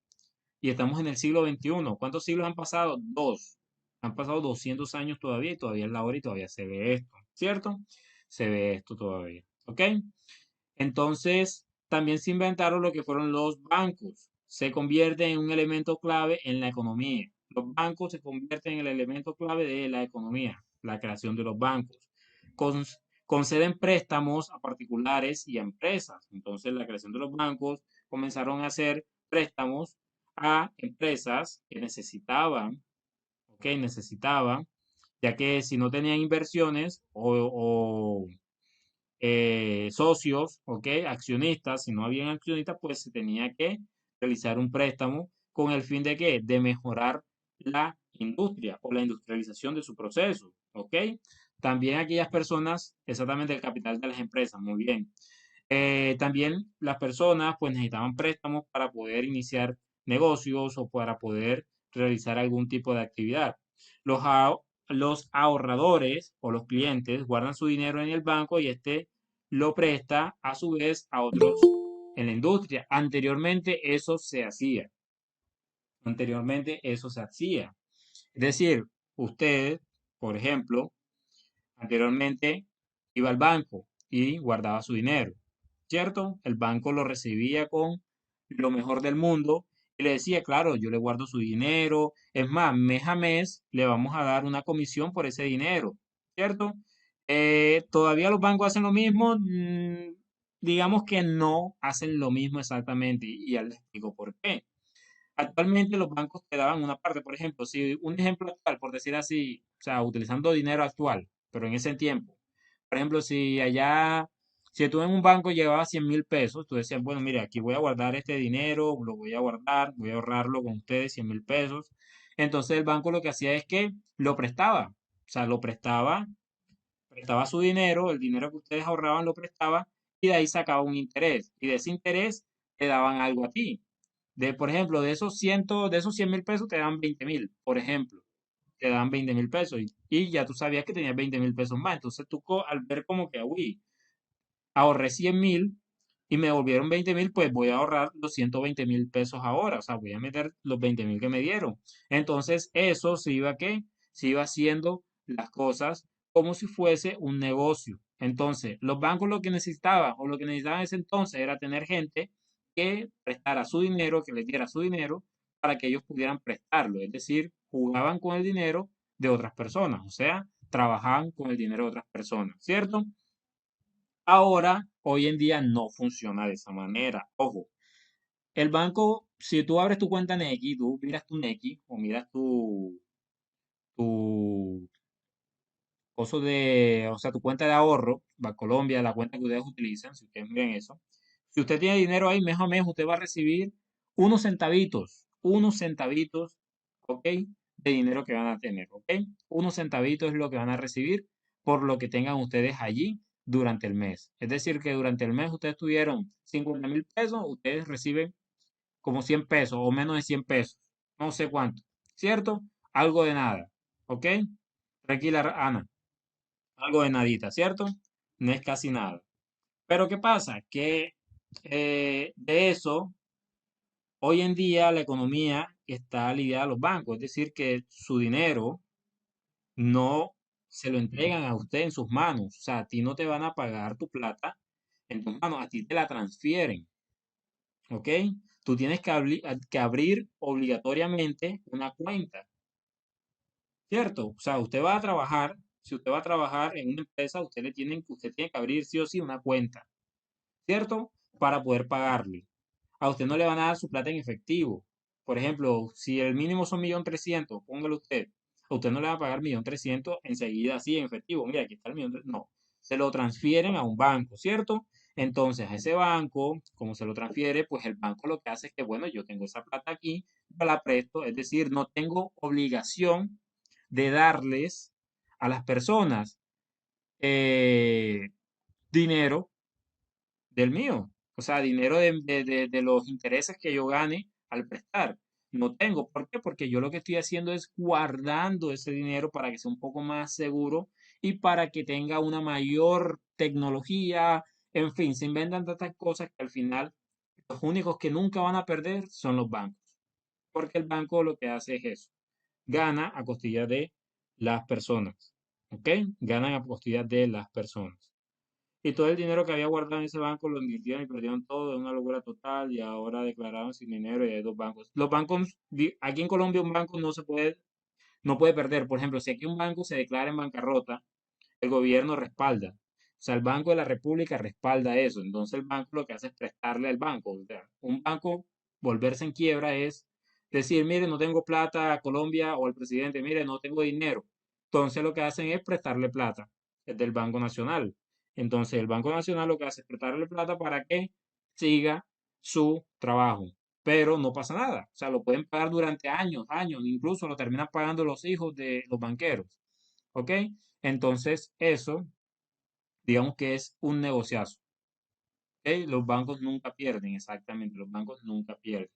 y estamos en el siglo XXI. ¿Cuántos siglos han pasado? Dos. Han pasado 200 años todavía y todavía es la hora y todavía se ve esto, ¿cierto? Se ve esto todavía, ¿ok? Entonces, también se inventaron lo que fueron los bancos. Se convierte en un elemento clave en la economía. Los bancos se convierten en el elemento clave de la economía, la creación de los bancos. Con- conceden préstamos a particulares y a empresas. Entonces, la creación de los bancos comenzaron a hacer préstamos a empresas que necesitaban, ¿ok? Necesitaban, ya que si no tenían inversiones o socios, ¿ok? Accionistas, si no habían accionistas, pues se tenía que realizar un préstamo con el fin de qué? De mejorar la industria o la industrialización de su proceso, ¿ok? También aquellas personas, exactamente el capital de las empresas, muy bien. También las personas pues necesitaban préstamos para poder iniciar negocios o para poder realizar algún tipo de actividad. Los, los ahorradores o los clientes guardan su dinero en el banco y este lo presta a su vez a otros en la industria. Anteriormente eso se hacía. Anteriormente eso se hacía. Es decir, usted, por ejemplo, anteriormente iba al banco y guardaba su dinero, ¿cierto? El banco lo recibía con lo mejor del mundo y le decía, claro, yo le guardo su dinero, es más, mes a mes le vamos a dar una comisión por ese dinero, ¿cierto? ¿Todavía los bancos hacen lo mismo? Digamos que no hacen lo mismo exactamente y ya les explico por qué. Actualmente los bancos te daban una parte, por ejemplo, si un ejemplo actual, por decir así, o sea, utilizando dinero actual, pero en ese tiempo, por ejemplo, si tú en un banco llevabas 100.000 pesos, tú decías, bueno, mire, aquí voy a guardar este dinero, lo voy a guardar, voy a ahorrarlo con ustedes, 100.000 pesos. Entonces el banco lo que hacía es que lo prestaba, o sea, lo prestaba, prestaba su dinero, el dinero que ustedes ahorraban lo prestaba y de ahí sacaba un interés y de ese interés te daban algo a ti. Por ejemplo, de esos 100.000 pesos te dan 20.000, por ejemplo, te dan 20.000 pesos y ya tú sabías que tenías 20.000 pesos más. Entonces tú al ver como que, uy, ahorré 100.000 y me devolvieron 20.000, pues voy a ahorrar los 120.000 pesos ahora, o sea, voy a meter los 20.000 que me dieron. Entonces eso se iba, ¿qué? Se iba haciendo las cosas como si fuese un negocio. Entonces, los bancos lo que necesitaban o lo que necesitaban en ese entonces era tener gente que prestara su dinero, que les diera su dinero para que ellos pudieran prestarlo. Es decir, jugaban con el dinero de otras personas, o sea, trabajaban con el dinero de otras personas, ¿cierto? Ahora, hoy en día no funciona de esa manera. Ojo, el banco, si tú abres tu cuenta Nequi, tú miras tu Nequi o miras tu o sea, tu cuenta de ahorro, Bancolombia, la cuenta que ustedes utilizan, si ustedes miren eso. Si usted tiene dinero ahí, mes a mes, usted va a recibir unos centavitos, ¿ok? De dinero que van a tener, ¿ok? Unos centavitos es lo que van a recibir por lo que tengan ustedes allí durante el mes. Es decir, que durante el mes ustedes tuvieron 50.000 pesos, ustedes reciben como 100 pesos o menos de 100 pesos, no sé cuánto, ¿cierto? Algo de nada, ¿ok? Tranquila, Ana, algo de nadita, ¿cierto? No es casi nada. Pero ¿qué pasa? Que de eso, hoy en día la economía está ligada a los bancos, es decir, que su dinero no se lo entregan a usted en sus manos, o sea, a ti no te van a pagar tu plata en tus manos, a ti te la transfieren, ¿ok? Tú tienes que abrir obligatoriamente una cuenta, ¿cierto? O sea, usted va a trabajar, si usted va a trabajar en una empresa, usted tiene que abrir sí o sí una cuenta. ¿cierto? Para poder pagarle. A usted no le van a dar su plata en efectivo. Por ejemplo, si el mínimo son 1.300.000, póngalo usted. A usted no le va a pagar 1.300.000 enseguida así en efectivo. Mira, aquí está el 1.300.000. No, se lo transfieren a un banco, ¿cierto? Entonces, a ese banco, como se lo transfiere, pues el banco lo que hace es que, bueno, yo tengo esa plata aquí, yo la presto, es decir, no tengo obligación de darles a las personas eh, dinero del mío. O sea, dinero de los intereses que yo gane al prestar. No tengo. ¿Por qué? Porque yo lo que estoy haciendo es guardando ese dinero para que sea un poco más seguro y para que tenga una mayor tecnología. En fin, se inventan tantas cosas que al final los únicos que nunca van a perder son los bancos. Porque el banco lo que hace es eso. Gana a costilla de las personas. ¿Ok? Ganan a costilla de las personas. Y todo el dinero que había guardado en ese banco lo invirtieron y perdieron todo, es una locura total y ahora declararon sin dinero y hay dos bancos. Los bancos, aquí en Colombia un banco no puede perder. Por ejemplo, si aquí un banco se declara en bancarrota, el gobierno respalda. O sea, el Banco de la República respalda eso. Entonces el banco lo que hace es prestarle al banco. O sea, un banco volverse en quiebra es decir, mire, no tengo plata a Colombia o al presidente, mire, no tengo dinero. Entonces lo que hacen es prestarle plata. Es del Banco Nacional. Entonces el Banco Nacional lo que hace es prestarle plata para que siga su trabajo. Pero no pasa nada. O sea, lo pueden pagar durante años, años, incluso lo terminan pagando los hijos de los banqueros. ¿Ok? Entonces, eso, digamos que es un negociazo. ¿Ok? Los bancos nunca pierden, exactamente, los bancos nunca pierden.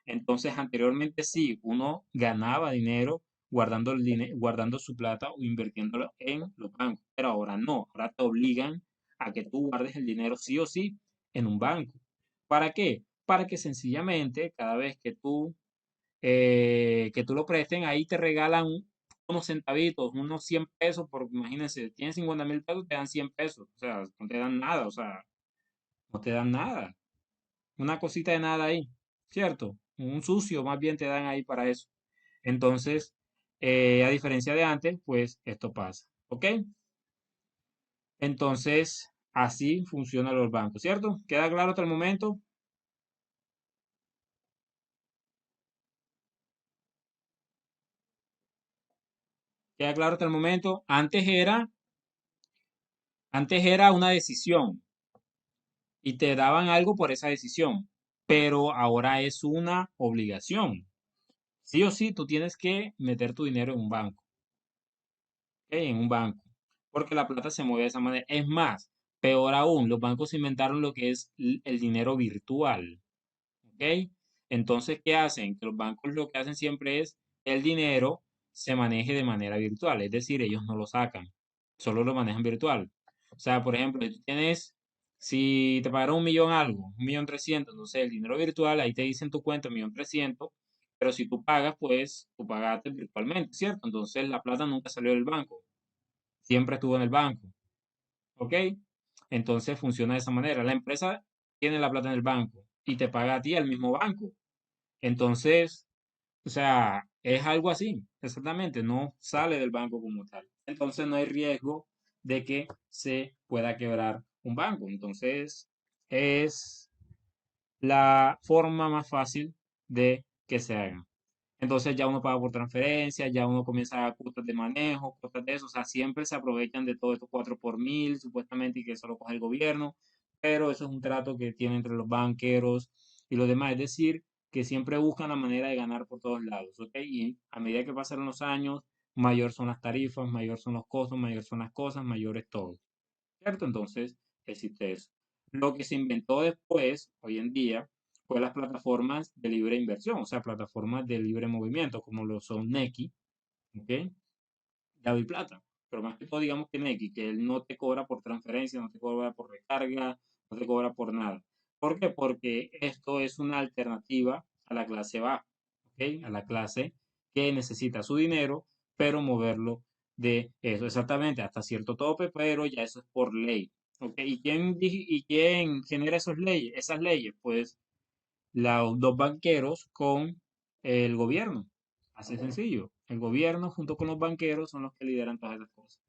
Entonces, anteriormente sí, uno ganaba dinero guardando, guardando su plata o invirtiéndolo en los bancos, pero ahora no, ahora te obligan a que tú guardes el dinero sí o sí en un banco. ¿Para qué? Para que sencillamente cada vez que tú lo presten, ahí te regalan unos centavitos, unos 100 pesos, porque imagínense, tienes 50.000 pesos, te dan 100 pesos, o sea, no te dan nada, o sea, no te dan nada, una cosita de nada ahí, ¿cierto? Un sucio más bien te dan ahí para eso. Entonces, a diferencia de antes, pues esto pasa, ¿ok? Entonces, así funcionan los bancos, ¿cierto? ¿Queda claro hasta el momento? ¿Queda claro hasta el momento? Antes era una decisión y te daban algo por esa decisión, pero ahora es una obligación. Sí o sí, tú tienes que meter tu dinero en un banco, ¿ok? En un banco, porque la plata se mueve de esa manera. Es más, peor aún, los bancos inventaron lo que es el dinero virtual, ¿ok? Entonces, ¿qué hacen? Que los bancos lo que hacen siempre es el dinero se maneje de manera virtual, es decir, ellos no lo sacan, solo lo manejan virtual. O sea, por ejemplo, si te pagaron 1.000.000 algo, 1.300.000, entonces el dinero virtual, ahí te dicen tu cuenta 1.300.000, pero si tú pagas, pues tú pagaste virtualmente, ¿cierto? Entonces la plata nunca salió del banco, siempre estuvo en el banco, ¿ok? Entonces funciona de esa manera. La empresa tiene la plata en el banco y te paga a ti al mismo banco. Entonces, o sea, es algo así, exactamente, no sale del banco como tal. Entonces no hay riesgo de que se pueda quebrar un banco. Entonces, es la forma más fácil de que se haga. Entonces ya uno paga por transferencia, ya uno comienza a costas de manejo, cosas de eso, o sea, siempre se aprovechan de todo esto 4 por 1.000, supuestamente, y que eso lo coge el gobierno, pero eso es un trato que tiene entre los banqueros y los demás, es decir, que siempre buscan la manera de ganar por todos lados, ¿ok? Y a medida que pasaron los años, mayor son las tarifas, mayor son los costos, mayor son las cosas, mayor es todo, ¿cierto? Entonces, existe eso. Lo que se inventó después, hoy en día, fue las plataformas de libre inversión, o sea, plataformas de libre movimiento, como lo son Nequi, ¿ok? Davi Plata. Pero más que todo, digamos que Nequi, que él no te cobra por transferencia, no te cobra por recarga, no te cobra por nada. ¿Por qué? Porque esto es una alternativa a la clase baja, ¿ok? A la clase que necesita su dinero, pero moverlo de eso, exactamente, hasta cierto tope, pero ya eso es por ley, ¿ok? ¿Y quién genera esas leyes? Pues los dos banqueros con el gobierno. Así sencillo. El gobierno junto con los banqueros son los que lideran todas esas cosas.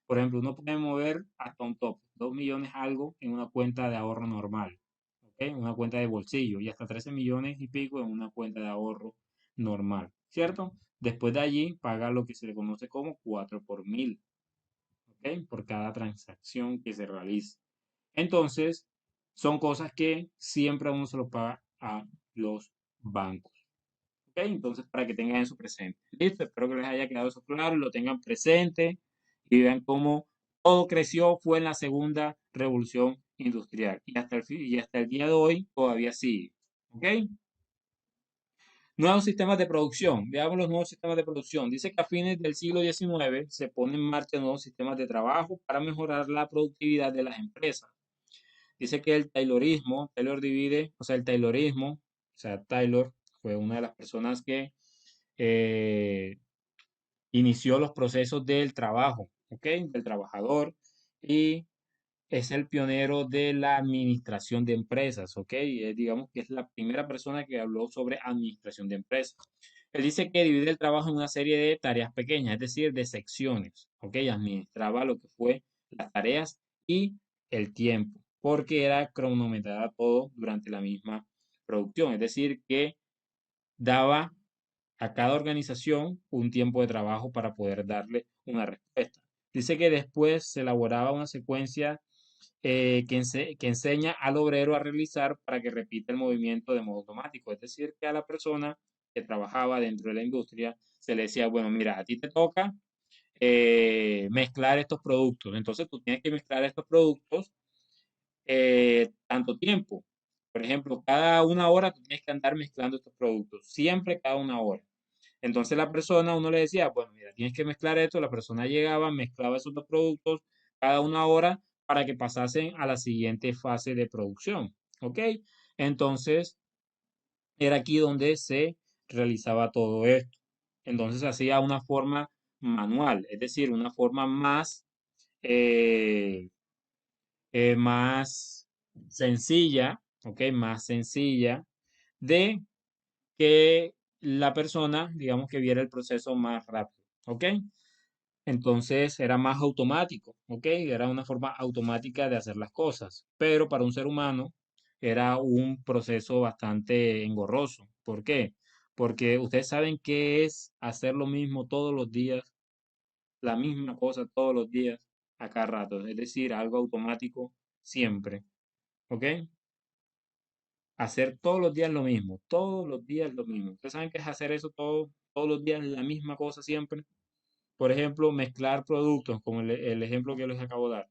Por ejemplo, uno puede mover hasta un tope, 2 millones algo en una cuenta de ahorro normal, ¿ok? Una cuenta de bolsillo y hasta 13 millones y pico en una cuenta de ahorro normal, ¿cierto? Después de allí paga lo que se le conoce como 4 por mil, ¿ok? Por cada transacción que se realice. Entonces, son cosas que siempre uno se lo paga a los bancos. ¿Ok? Entonces, para que tengan eso presente. Listo, espero que les haya quedado eso claro, lo tengan presente y vean cómo todo creció fue en la segunda revolución industrial y hasta el día de hoy todavía sigue. ¿Ok? Nuevos sistemas de producción. Veamos los nuevos sistemas de producción. Dice que a fines del siglo XIX se ponen en marcha nuevos sistemas de trabajo para mejorar la productividad de las empresas. Dice que el Taylorismo, Taylor divide, o sea, el Taylorismo, o sea, Taylor fue una de las personas que eh, inició los procesos del trabajo, ¿ok? Del trabajador y es el pionero de la administración de empresas, ¿ok? Digamos que es la primera persona que habló sobre administración de empresas. Él dice que divide el trabajo en una serie de tareas pequeñas, es decir, de secciones, ¿ok? Administraba lo que fue las tareas y el tiempo, porque era cronometrada todo durante la misma producción, es decir, que daba a cada organización un tiempo de trabajo para poder darle una respuesta. Dice que después se elaboraba una secuencia que enseña al obrero a realizar para que repita el movimiento de modo automático. Es decir, que a la persona que trabajaba dentro de la industria se le decía, bueno, mira, a ti te toca mezclar estos productos. Entonces tú tienes que mezclar estos productos tanto tiempo. Por ejemplo, cada una hora tú tienes que andar mezclando estos productos, siempre cada una hora. Entonces la persona, uno le decía, bueno, mira, tienes que mezclar esto, la persona llegaba, mezclaba esos dos productos cada una hora para que pasasen a la siguiente fase de producción, ¿ok? Entonces era aquí donde se realizaba todo esto. Entonces hacía una forma manual, es decir, una forma eh, más sencilla, ¿ok? Más sencilla de que la persona, digamos que viera el proceso más rápido, ¿ok? Entonces era más automático, ¿ok? Era una forma automática de hacer las cosas, pero para un ser humano era un proceso bastante engorroso. ¿Por qué? Porque ustedes saben qué es hacer lo mismo todos los días, la misma cosa todos los días, a cada rato, es decir, algo automático siempre, ¿ok? Hacer todos los días lo mismo, todos los días lo mismo. Ustedes saben que es hacer eso todos los días, la misma cosa siempre. Por ejemplo, mezclar productos, como el ejemplo que les acabo de dar.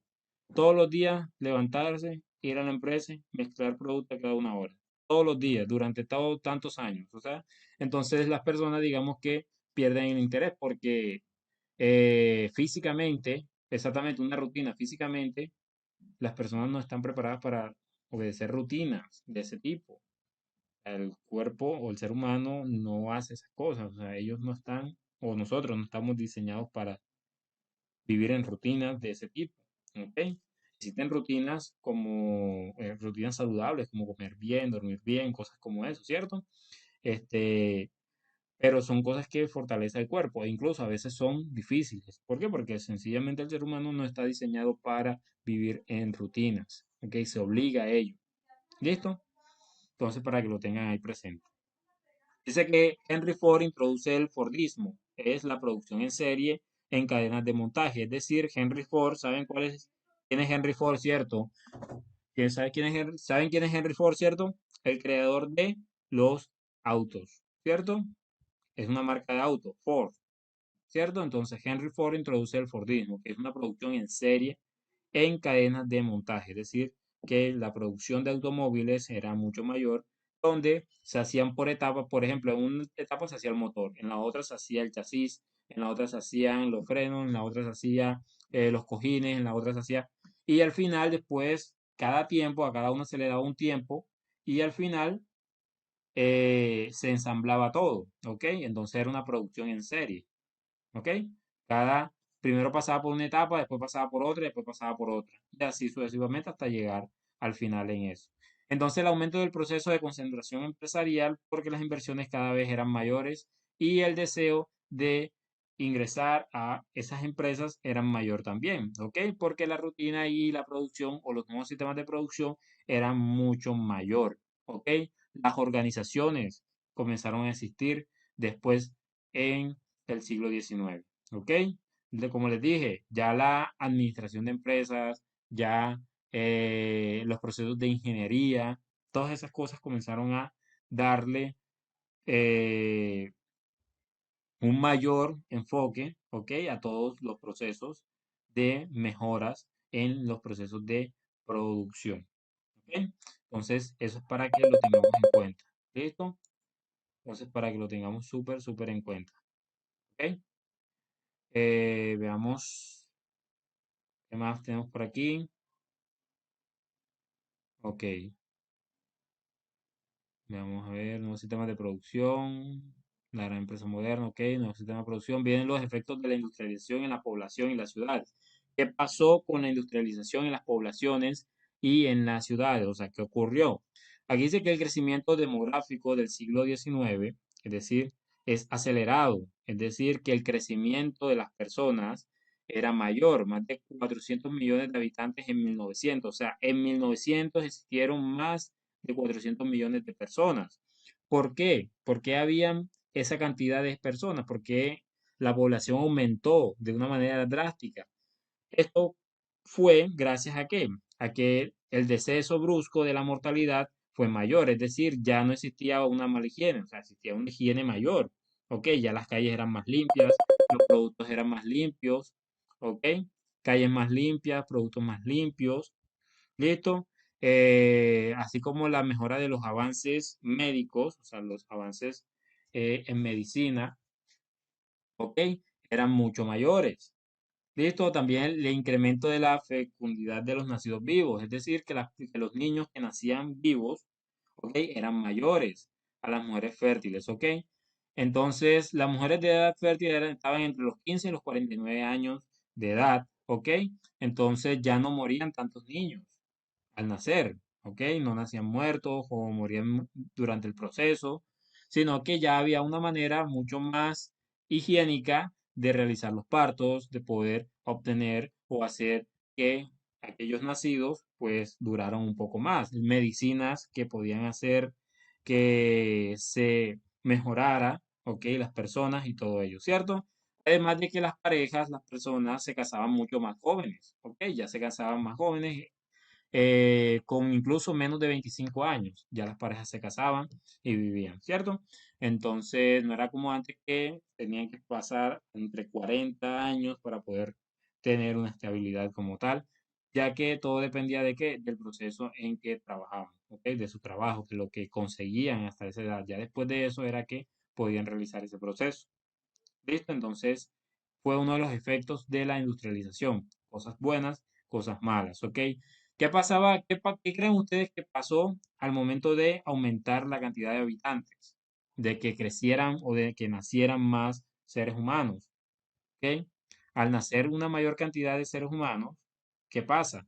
Todos los días levantarse, ir a la empresa, mezclar productos cada una hora. Todos los días, durante todos tantos años. O sea, entonces las personas, digamos que pierden el interés porque físicamente, exactamente una rutina, físicamente, las personas no están preparadas para obedecer rutinas de ese tipo. El cuerpo o el ser humano no hace esas cosas, o sea, ellos no están, o nosotros no estamos diseñados para vivir en rutinas de ese tipo, ¿ok? Existen rutinas como rutinas saludables, como comer bien, dormir bien, cosas como eso, ¿cierto? Este, pero son cosas que fortalecen el cuerpo e incluso a veces son difíciles. ¿Por qué? Porque sencillamente el ser humano no está diseñado para vivir en rutinas, ¿ok? Se obliga a ello. ¿Listo? Entonces, para que lo tengan ahí presente. Dice que Henry Ford introduce el Fordismo, es la producción en serie en cadenas de montaje. Es decir, Henry Ford, ¿saben quién es Henry Ford, cierto? ¿Saben quién es Henry Ford, cierto? El creador de los autos, ¿cierto? Es una marca de auto, Ford, ¿cierto? Entonces Henry Ford introduce el Fordismo, que es una producción en serie en cadenas de montaje, es decir, que la producción de automóviles era mucho mayor, donde se hacían por etapas, por ejemplo, en una etapa se hacía el motor, en la otra se hacía el chasis, en la otra se hacían los frenos, en la otra se hacía los cojines, en la otra se hacía, y al final después, cada tiempo, a cada uno se le daba un tiempo, y al final se ensamblaba todo, ¿ok? Entonces era una producción en serie. ¿Ok? Primero pasaba por una etapa, después pasaba por otra, y después pasaba por otra. Y así sucesivamente hasta llegar al final en eso. Entonces el aumento del proceso de concentración empresarial porque las inversiones cada vez eran mayores y el deseo de ingresar a esas empresas eran mayor también, ¿ok? Porque la rutina y la producción o los nuevos sistemas de producción eran mucho mayor, ¿ok? Las organizaciones comenzaron a existir después en el siglo XIX, ¿ok? Como les dije, ya la administración de empresas, ya los procesos de ingeniería, todas esas cosas comenzaron a darle eh, un mayor enfoque, ¿ok? A todos los procesos de mejoras en los procesos de producción, ¿ok? Entonces, eso es para que lo tengamos en cuenta, ¿listo? Entonces, para que lo tengamos súper, súper en cuenta, ¿ok? Veamos qué más tenemos por aquí. Ok, vamos a ver, nuevos sistemas de producción, la gran empresa moderna, ok, nuevos sistemas de producción. Vienen los efectos de la industrialización en la población y las ciudades. ¿Qué pasó con la industrialización en las poblaciones y en las ciudades? O sea, ¿qué ocurrió? Aquí dice que el crecimiento demográfico del siglo XIX, es decir, es acelerado, es decir, que el crecimiento de las personas era mayor, más de 400 millones de habitantes en 1900. O sea, en 1900 existieron más de 400 millones de personas. ¿Por qué? ¿Por qué habían esa cantidad de personas? Porque la población aumentó de una manera drástica. Esto fue gracias a qué? A que el deceso brusco de la mortalidad fue mayor, es decir, ya no existía una mala higiene, o sea, existía una higiene mayor, ¿ok? Ya las calles eran más limpias, los productos eran más limpios, ¿ok? Calles más limpias, productos más limpios, ¿listo? Así como la mejora de los avances médicos, o sea, los avances en medicina, ¿ok? Eran mucho mayores. ¿Listo? También el incremento de la fecundidad de los nacidos vivos, es decir, que los niños que nacían vivos, ¿ok? Eran mayores a las mujeres fértiles, ¿ok? Entonces, las mujeres de edad fértil estaban entre los 15 y los 49 años de edad, ¿ok? Entonces ya no morían tantos niños al nacer, ¿ok? No nacían muertos o morían durante el proceso, sino que ya había una manera mucho más higiénica de realizar los partos, de poder obtener o hacer que aquellos nacidos pues duraran un poco más. Medicinas que podían hacer que se mejorara, ¿ok? Las personas y todo ello, ¿cierto? Además de que las parejas, las personas se casaban mucho más jóvenes, ¿ok? Ya se casaban más jóvenes con incluso menos de 25 años. Ya las parejas se casaban y vivían, ¿cierto? Entonces, no era como antes que tenían que pasar entre 40 años para poder tener una estabilidad como tal, ya que todo dependía de qué, del proceso en que trabajaban, ¿ok? De su trabajo, de lo que conseguían hasta esa edad. Ya después de eso era que podían realizar ese proceso. ¿Listo? Entonces, fue uno de los efectos de la industrialización. Cosas buenas, cosas malas, ¿ok? ¿Qué pasaba? ¿Qué creen ustedes que pasó al momento de aumentar la cantidad de habitantes? De que crecieran o de que nacieran más seres humanos, ¿ok? Al nacer una mayor cantidad de seres humanos, ¿qué pasa?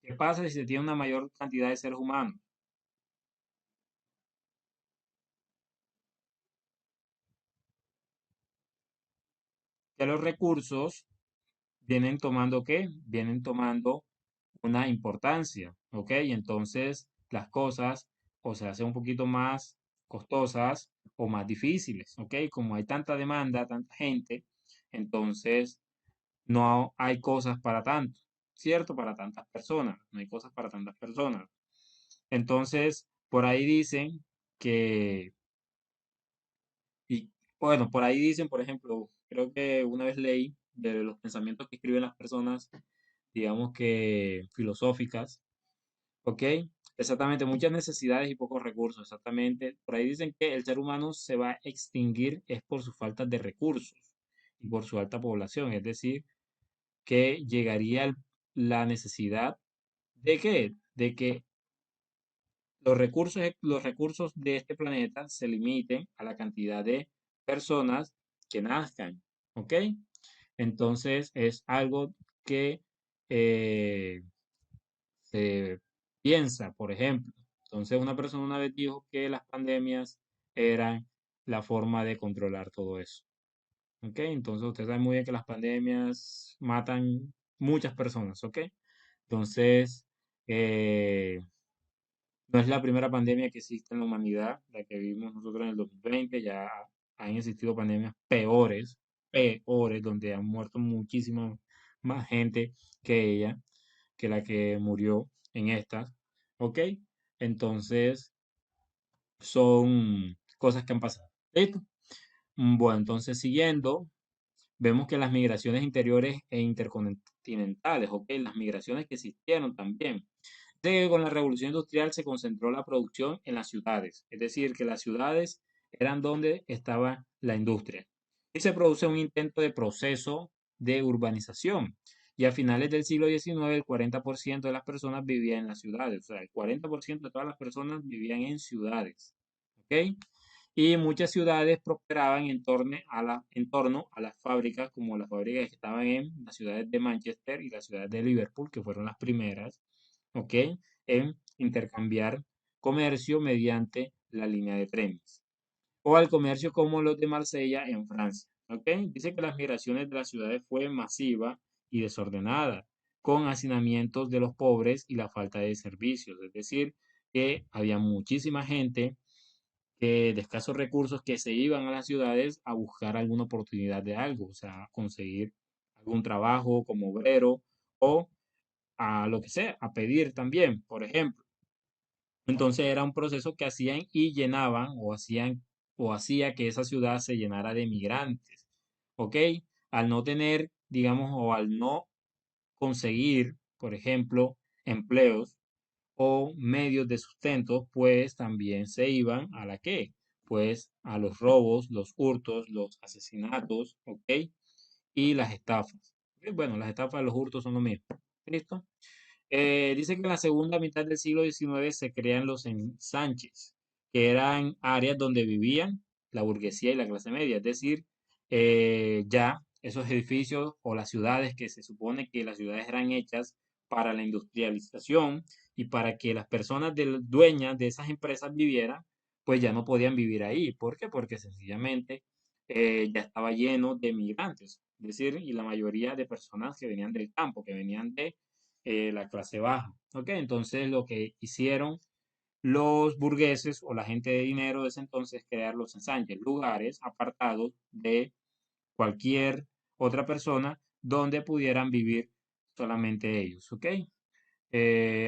¿Qué pasa si se tiene una mayor cantidad de seres humanos? Que los recursos vienen tomando ¿qué? Vienen tomando una importancia, ¿ok? Y entonces las cosas o se hacen un poquito más costosas o más difíciles, ¿ok? Como hay tanta demanda, tanta gente, entonces no hay cosas para tanto, ¿cierto? Para tantas personas, no hay cosas para tantas personas. Entonces, por ahí dicen que, y bueno, por ahí dicen, por ejemplo, creo que una vez leí de los pensamientos que escriben las personas, digamos que filosóficas, ¿ok? Exactamente, muchas necesidades y pocos recursos, exactamente. Por ahí dicen que el ser humano se va a extinguir es por su falta de recursos y por su alta población, es decir, que llegaría la necesidad de qué? De que los recursos de este planeta se limiten a la cantidad de personas que nazcan, ¿ok? Entonces es algo que eh, se piensa, por ejemplo. Entonces, una persona una vez dijo que las pandemias eran la forma de controlar todo eso. ¿Ok? Entonces, usted sabe muy bien que las pandemias matan muchas personas. ¿Ok? Entonces, eh, no es la primera pandemia que existe en la humanidad, la que vivimos nosotros en el 2020. Ya han existido pandemias peores, peores, donde han muerto muchísima más gente que ella, que la que murió en estas. ¿Ok? Entonces, son cosas que han pasado. ¿Listo? Bueno, entonces siguiendo, vemos que las migraciones interiores e intercontinentales, ¿ok? Las migraciones que existieron también. De que con la revolución industrial se concentró la producción en las ciudades, es decir, que las ciudades eran donde estaba la industria. Y se produce un intento de proceso de urbanización. Y a finales del siglo XIX, el 40% de las personas vivían en las ciudades. O sea, el 40% de todas las personas vivían en ciudades. ¿Ok? Y muchas ciudades prosperaban en torno a las fábricas, como las fábricas que estaban en las ciudades de Manchester y la ciudad de Liverpool, que fueron las primeras, ¿ok? En intercambiar comercio mediante la línea de trenes. O al comercio como los de Marsella en Francia, ¿ok? Dice que las migraciones de las ciudades fue masiva y desordenada, con hacinamientos de los pobres y la falta de servicios. Es decir, que había muchísima gente de escasos recursos que se iban a las ciudades a buscar alguna oportunidad de algo, o sea, conseguir algún trabajo como obrero o a lo que sea, a pedir también, por ejemplo. Entonces era un proceso que hacían y llenaban o hacía que esa ciudad se llenara de migrantes, ¿ok? Al no tener, digamos, o al no conseguir, por ejemplo, empleos, o medios de sustento, pues también se iban a la qué, pues a los robos, los hurtos, los asesinatos, ¿ok? Y las estafas. ¿Ok? Bueno, las estafas y los hurtos son lo mismo. ¿Listo? Dice que en la segunda mitad del siglo XIX se crean los ensanches, que eran áreas donde vivían la burguesía y la clase media, es decir, ya esos edificios o las ciudades que se supone que las ciudades eran hechas para la industrialización y para que las personas dueñas de esas empresas vivieran, pues ya no podían vivir ahí. ¿Por qué? Porque sencillamente ya estaba lleno de migrantes, es decir, y la mayoría de personas que venían del campo, que venían de la clase baja. ¿Ok? Entonces lo que hicieron los burgueses o la gente de dinero de ese entonces es crear los ensanches, lugares apartados de cualquier otra persona donde pudieran vivir solamente ellos. ¿Ok?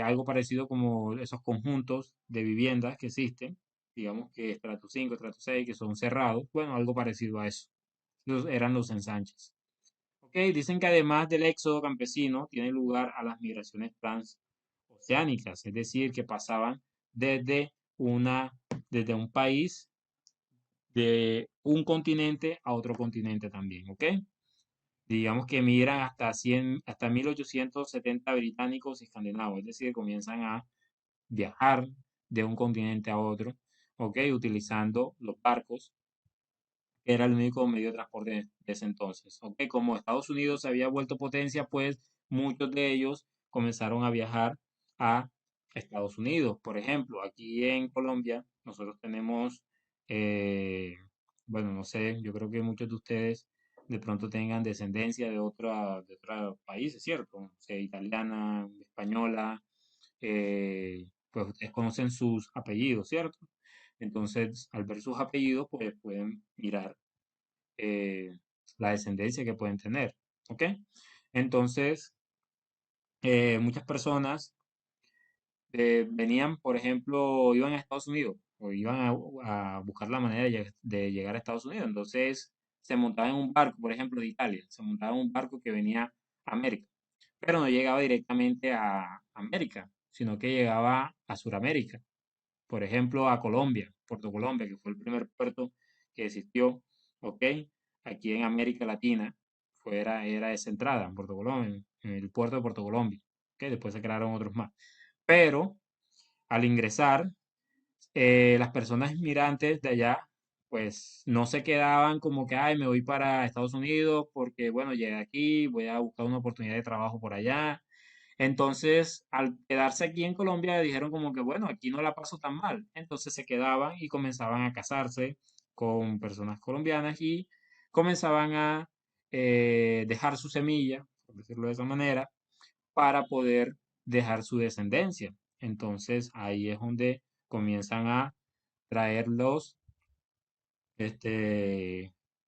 Algo parecido como esos conjuntos de viviendas que existen, digamos que estrato 5, estrato 6, que son cerrados, bueno, algo parecido a eso. Esos eran los ensanches. Ok, dicen que además del éxodo campesino, tiene lugar a las migraciones transoceánicas, es decir, que pasaban desde desde un país, de un continente a otro continente también, ¿ok? Digamos que migran hasta 100, hasta 1870 británicos y escandinavos, es decir, comienzan a viajar de un continente a otro, ¿ok? Utilizando los barcos, que era el único medio de transporte de ese entonces. ¿Ok? Como Estados Unidos se había vuelto potencia, pues muchos de ellos comenzaron a viajar a Estados Unidos. Por ejemplo, aquí en Colombia, nosotros tenemos, eh, bueno, no sé, yo creo que muchos de ustedes de pronto tengan descendencia de otros países, ¿cierto? O sea, italiana, española, pues ustedes conocen sus apellidos, ¿cierto? Entonces, al ver sus apellidos, pues pueden mirar eh, la descendencia que pueden tener. ¿Ok? Entonces, muchas personas venían, por ejemplo, iban a Estados Unidos o iban a buscar la manera de llegar a Estados Unidos. Entonces, se montaban en un barco, por ejemplo, de Italia, se montaba en un barco que venía a América, pero no llegaba directamente a América, sino que llegaba a Sudamérica, por ejemplo, a Colombia, Puerto Colombia, que fue el primer puerto que existió, ¿ok? Aquí en América Latina, era esa entrada, en Puerto Colombia, en el puerto de Puerto Colombia, ¿ok? Después se crearon otros más. Pero al ingresar, las personas inmigrantes de allá, pues no se quedaban como que, ay, me voy para Estados Unidos porque, bueno, llegué aquí, voy a buscar una oportunidad de trabajo por allá. Entonces, al quedarse aquí en Colombia, dijeron como que, bueno, aquí no la paso tan mal. Entonces se quedaban y comenzaban a casarse con personas colombianas y comenzaban a dejar su semilla, por decirlo de esa manera, para poder dejar su descendencia. Entonces, ahí es donde comienzan a traer los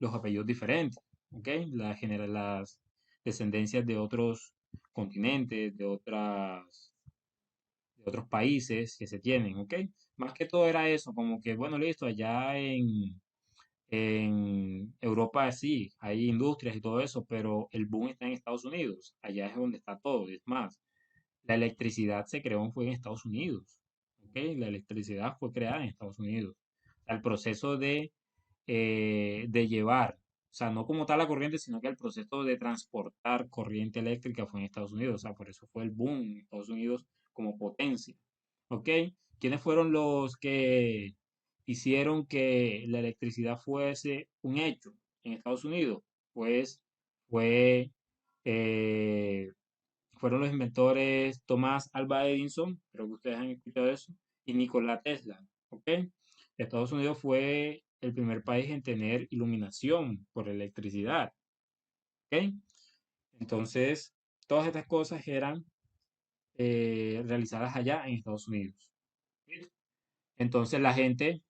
apellidos diferentes, ¿ok? Las descendencias de otros continentes, de otros países que se tienen, ¿ok? Más que todo era eso, como que, bueno, listo, allá en Europa sí, hay industrias y todo eso, pero el boom está en Estados Unidos, allá es donde está todo, es más, la electricidad se creó fue en Estados Unidos, ¿ok? La electricidad fue creada en Estados Unidos. El proceso de llevar, o sea, no como tal la corriente, sino que el proceso de transportar corriente eléctrica fue en Estados Unidos, o sea, por eso fue el boom en Estados Unidos como potencia. ¿Ok? ¿Quiénes fueron los que hicieron que la electricidad fuese un hecho en Estados Unidos? Pues fue, eh, fueron los inventores Tomás Alva Edison, creo que ustedes han escuchado eso, y Nikola Tesla. ¿Ok? Estados Unidos fue el primer país en tener iluminación por electricidad. ¿Ok? Entonces, todas estas cosas eran realizadas allá en Estados Unidos. Entonces la gente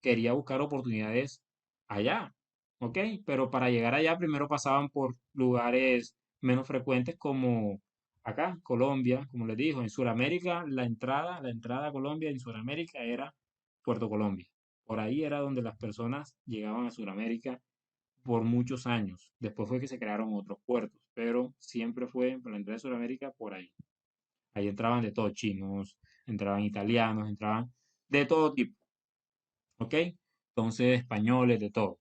quería buscar oportunidades allá, ¿ok? Pero para llegar allá primero pasaban por lugares menos frecuentes como acá, Colombia, como les dijo, en Sudamérica la entrada a Colombia en Sudamérica era Puerto Colombia. Por ahí era donde las personas llegaban a Sudamérica por muchos años. Después fue que se crearon otros puertos, pero siempre fue por la entrada de Sudamérica por ahí. Ahí entraban de todos, chinos, entraban italianos, entraban de todo tipo. ¿Ok? Entonces, españoles, de todo.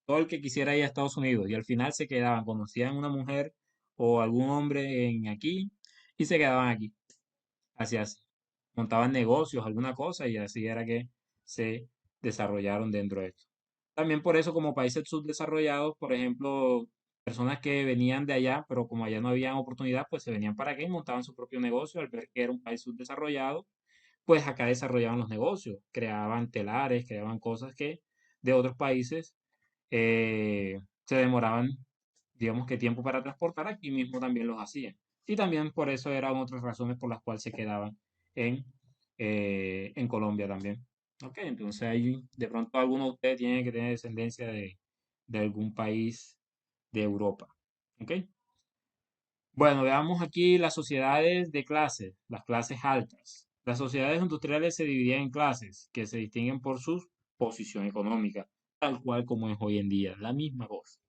Todo el que quisiera ir a Estados Unidos y al final se quedaban, conocían una mujer o algún hombre en aquí y se quedaban aquí. Así, así. Montaban negocios, alguna cosa y así era que se desarrollaron dentro de esto. También por eso como países subdesarrollados, por ejemplo, personas que venían de allá, pero como allá no había oportunidad, pues se venían para acá y montaban su propio negocio al ver que era un país subdesarrollado pues acá desarrollaban los negocios, creaban telares, creaban cosas que de otros países se demoraban, digamos que tiempo para transportar, aquí mismo también los hacían. Y también por eso eran otras razones por las cuales se quedaban en, en Colombia también. Ok, entonces ahí de pronto alguno de ustedes tiene que tener descendencia de algún país de Europa. Ok. Bueno, veamos aquí las sociedades de clases, las clases altas. Las sociedades industriales se dividían en clases que se distinguen por su posición económica, tal cual como es hoy en día, la misma cosa.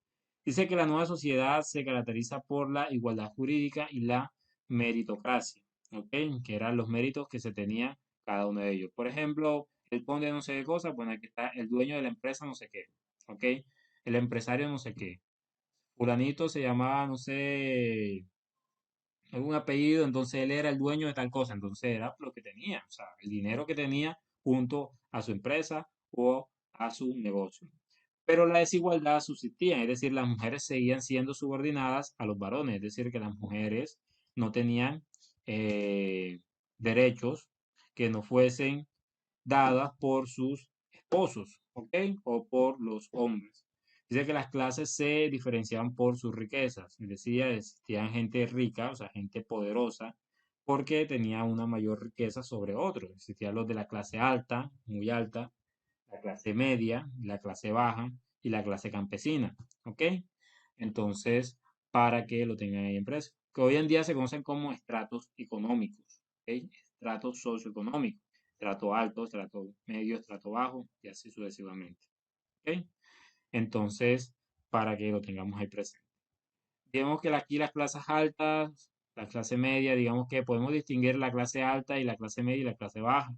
Dice que la nueva sociedad se caracteriza por la igualdad jurídica y la meritocracia, ¿ok? Que eran los méritos que se tenía cada uno de ellos. Por ejemplo, el conde no sé qué cosa, bueno, aquí está el dueño de la empresa no sé qué, ¿ok? El empresario no sé qué. Fulanito se llamaba, no sé, algún apellido, entonces él era el dueño de tal cosa, entonces era lo que tenía, o sea, el dinero que tenía junto a su empresa o a su negocio. Pero la desigualdad subsistía, es decir, las mujeres seguían siendo subordinadas a los varones, es decir, que las mujeres no tenían eh, derechos que no fuesen dadas por sus esposos, ¿ok? O por los hombres. Dice que las clases se diferenciaban por sus riquezas. Decía, existían gente rica, o sea, gente poderosa, porque tenía una mayor riqueza sobre otros. Existían los de la clase alta, muy alta, la clase media, la clase baja y la clase campesina, ¿ok? Entonces, para que lo tengan ahí impreso. Que hoy en día se conocen como estratos económicos, ¿ok? Estratos socioeconómicos, estrato alto, estrato medio, estrato bajo y así sucesivamente, ¿ok? Entonces, para que lo tengamos ahí presente. Digamos que aquí las clases altas, la clase media, digamos que podemos distinguir la clase alta y la clase media y la clase baja.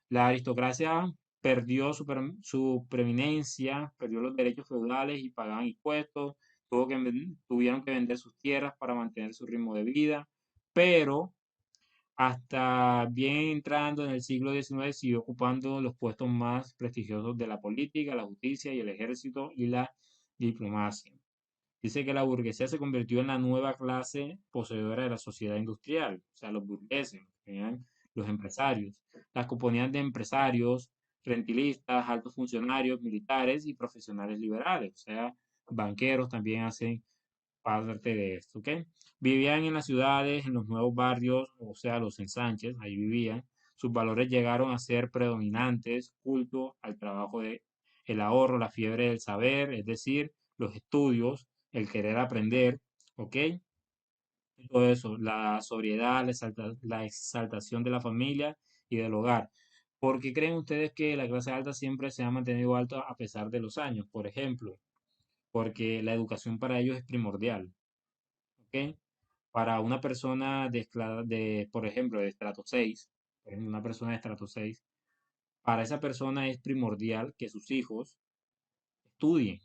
La aristocracia perdió su preeminencia, perdió los derechos feudales y pagaban impuestos, tuvieron que vender sus tierras para mantener su ritmo de vida, pero hasta bien entrando en el siglo XIX siguió ocupando los puestos más prestigiosos de la política, la justicia y el ejército y la diplomacia. Dice que la burguesía se convirtió en la nueva clase poseedora de la sociedad industrial, o sea, los burgueses, que eran los empresarios. Las compañías de empresarios, rentilistas, altos funcionarios, militares y profesionales liberales, o sea, banqueros también hacen parte de esto, ¿ok? Vivían en las ciudades, en los nuevos barrios, o sea, los ensanches, ahí vivían. Sus valores llegaron a ser predominantes, culto al trabajo de el ahorro, la fiebre del saber, es decir, los estudios, el querer aprender, ¿ok? Y todo eso, la sobriedad, la exaltación de la familia y del hogar. ¿Por qué creen ustedes que la clase alta siempre se ha mantenido alta a pesar de los años? Por ejemplo, porque la educación para ellos es primordial, ¿ok? Para una persona por ejemplo, de estrato 6, por ejemplo, una persona de estrato 6, para esa persona es primordial que sus hijos estudien,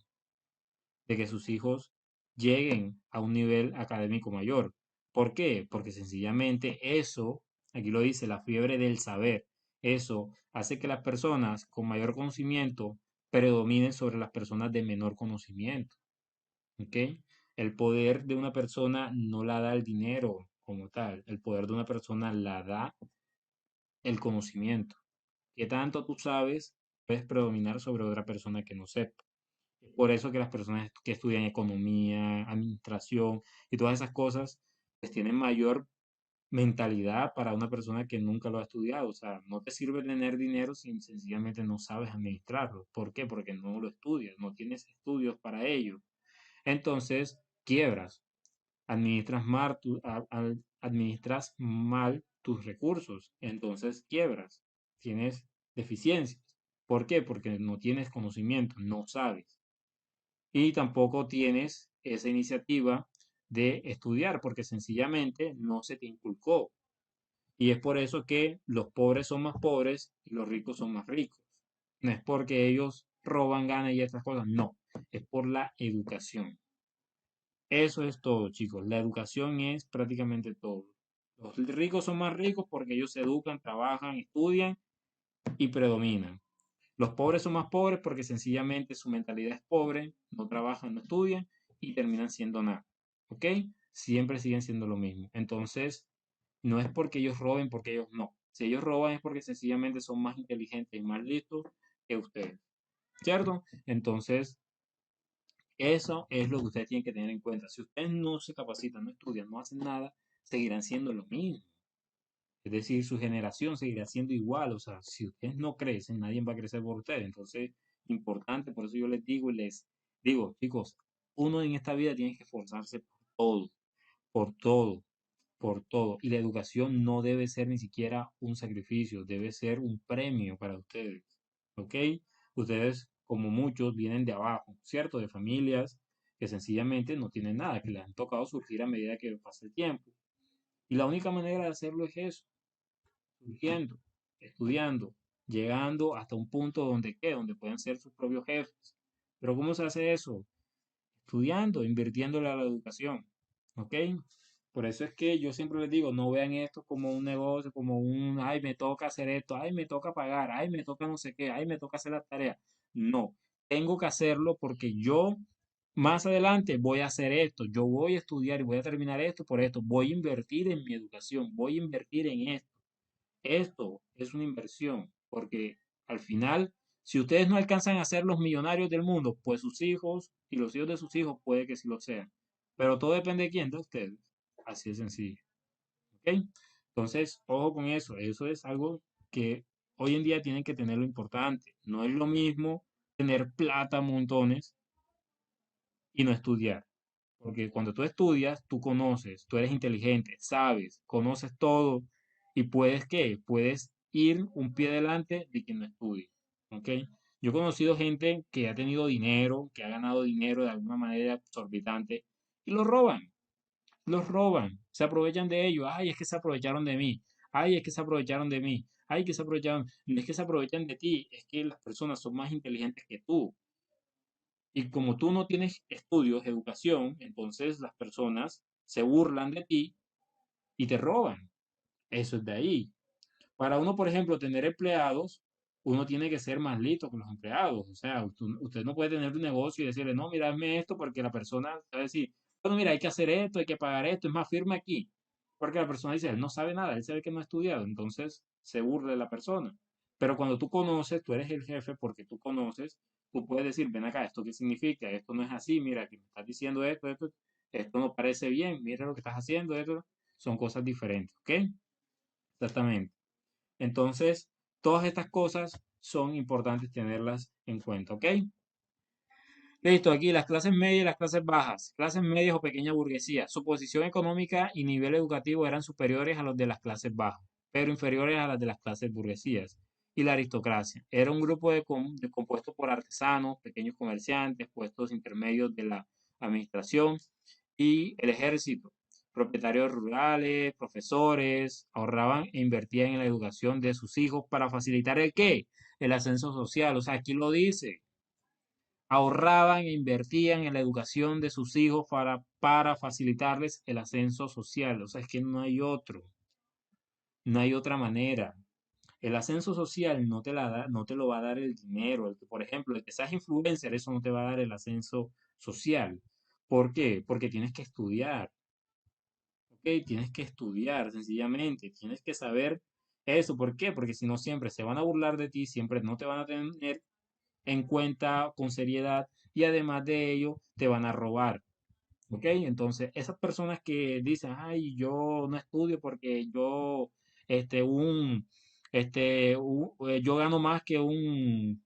de que sus hijos lleguen a un nivel académico mayor. ¿Por qué? Porque sencillamente eso, aquí lo dice, la fiebre del saber, eso hace que las personas con mayor conocimiento predominen sobre las personas de menor conocimiento. ¿Ok? El poder de una persona no la da el dinero como tal, el poder de una persona la da el conocimiento. Que tanto tú sabes, puedes predominar sobre otra persona que no sepa. Es por eso que las personas que estudian economía, administración y todas esas cosas, pues tienen mayor mentalidad para una persona que nunca lo ha estudiado. O sea, no te sirve tener dinero si sencillamente no sabes administrarlo. ¿Por qué? Porque no lo estudias, no tienes estudios para ello. Entonces, quiebras. Administras mal tus recursos, entonces quiebras, tienes deficiencias. ¿Por qué? Porque no tienes conocimiento, no sabes. Y tampoco tienes esa iniciativa de estudiar, porque sencillamente no se te inculcó. Y es por eso que los pobres son más pobres y los ricos son más ricos. No es porque ellos roban, ganan y estas cosas, no, es por la educación. Eso es todo, chicos. La educación es prácticamente todo. Los ricos son más ricos porque ellos se educan, trabajan, estudian y predominan. Los pobres son más pobres porque sencillamente su mentalidad es pobre, no trabajan, no estudian y terminan siendo nada. ¿Ok? Siempre siguen siendo lo mismo. Entonces, no es porque ellos roben, porque ellos no. Si ellos roban es porque sencillamente son más inteligentes y más listos que ustedes. ¿Cierto? Entonces, eso es lo que ustedes tienen que tener en cuenta. Si ustedes no se capacitan, no estudian, no hacen nada, seguirán siendo lo mismo. Es decir, su generación seguirá siendo igual. O sea, si ustedes no crecen, nadie va a crecer por ustedes. Entonces, importante, por eso yo les digo y les digo, chicos, uno en esta vida tiene que esforzarse por todo, por todo, por todo. Y la educación no debe ser ni siquiera un sacrificio, debe ser un premio para ustedes. ¿Ok? Ustedes, como muchos, vienen de abajo, ¿cierto? De familias que sencillamente no tienen nada, que les han tocado surgir a medida que pasa el tiempo. Y la única manera de hacerlo es eso, surgiendo, estudiando, llegando hasta un punto donde, ¿qué? Donde pueden ser sus propios jefes. Pero ¿cómo se hace eso? Estudiando, invirtiéndole a la educación. ¿Ok? Por eso es que yo siempre les digo, no vean esto como un negocio, como un, ay, me toca hacer esto, ay, me toca pagar, ay, me toca no sé qué, ay, me toca hacer las tareas. No, tengo que hacerlo porque yo más adelante voy a hacer esto, yo voy a estudiar y voy a terminar esto por esto, voy a invertir en mi educación, voy a invertir en esto. Esto es una inversión, porque al final, si ustedes no alcanzan a ser los millonarios del mundo, pues sus hijos y los hijos de sus hijos puede que sí lo sean. Pero todo depende de quién, de ustedes. Así de sencillo. ¿Ok? Entonces, ojo con eso. Eso es algo que hoy en día tienen que tenerlo importante. No es lo mismo tener plata a montones y no estudiar. Porque cuando tú estudias, tú conoces, tú eres inteligente, sabes, conoces todo y puedes, ¿qué? Puedes ir un pie delante de quien no estudie. ¿Ok? Yo he conocido gente que ha tenido dinero, que ha ganado dinero de alguna manera exorbitante y lo roban, los roban, se aprovechan de ellos. Ay, es que se aprovecharon de mí. Ay, es que se aprovecharon de mí. Ay, que se aprovecharon. No es que se aprovechan de ti, es que las personas son más inteligentes que tú. Y como tú no tienes estudios, educación, entonces las personas se burlan de ti y te roban. Eso es de ahí. Para uno, por ejemplo, tener empleados, uno tiene que ser más listo con los empleados. O sea, usted no puede tener un negocio y decirle, no, mira, hazme esto porque la persona va a decir, bueno, mira, hay que hacer esto, hay que pagar esto, es más, firme aquí. Porque la persona dice, él no sabe nada, él sabe que no ha estudiado, entonces se burla de la persona. Pero cuando tú conoces, tú eres el jefe porque tú conoces, tú puedes decir, ven acá, ¿esto qué significa? Esto no es así, mira, que me estás diciendo esto no parece bien, mira lo que estás haciendo, esto son cosas diferentes, ¿ok? Exactamente. Entonces, todas estas cosas son importantes tenerlas en cuenta, ¿ok? Listo, aquí las clases medias y las clases bajas. Clases medias o pequeña burguesía. Su posición económica y nivel educativo eran superiores a los de las clases bajas, pero inferiores a las de las clases burguesías. Y la aristocracia. Era un grupo compuesto por artesanos, pequeños comerciantes, puestos intermedios de la administración y el ejército. Propietarios rurales, profesores, ahorraban e invertían en la educación de sus hijos para facilitar el qué, el ascenso social. O sea, aquí lo dice, ahorraban e invertían en la educación de sus hijos para facilitarles el ascenso social. O sea, es que no hay otro, no hay otra manera. El ascenso social no te lo va a dar el dinero. Por ejemplo, el que seas influencer, eso no te va a dar el ascenso social. ¿Por qué? Porque tienes que estudiar, ¿ok? Tienes que estudiar, sencillamente. Tienes que saber eso. ¿Por qué? Porque si no, siempre se van a burlar de ti, siempre no te van a tener en cuenta con seriedad y además de ello te van a robar. ¿Ok? Entonces, esas personas que dicen, ay, yo no estudio porque yo, este, un, yo gano más que un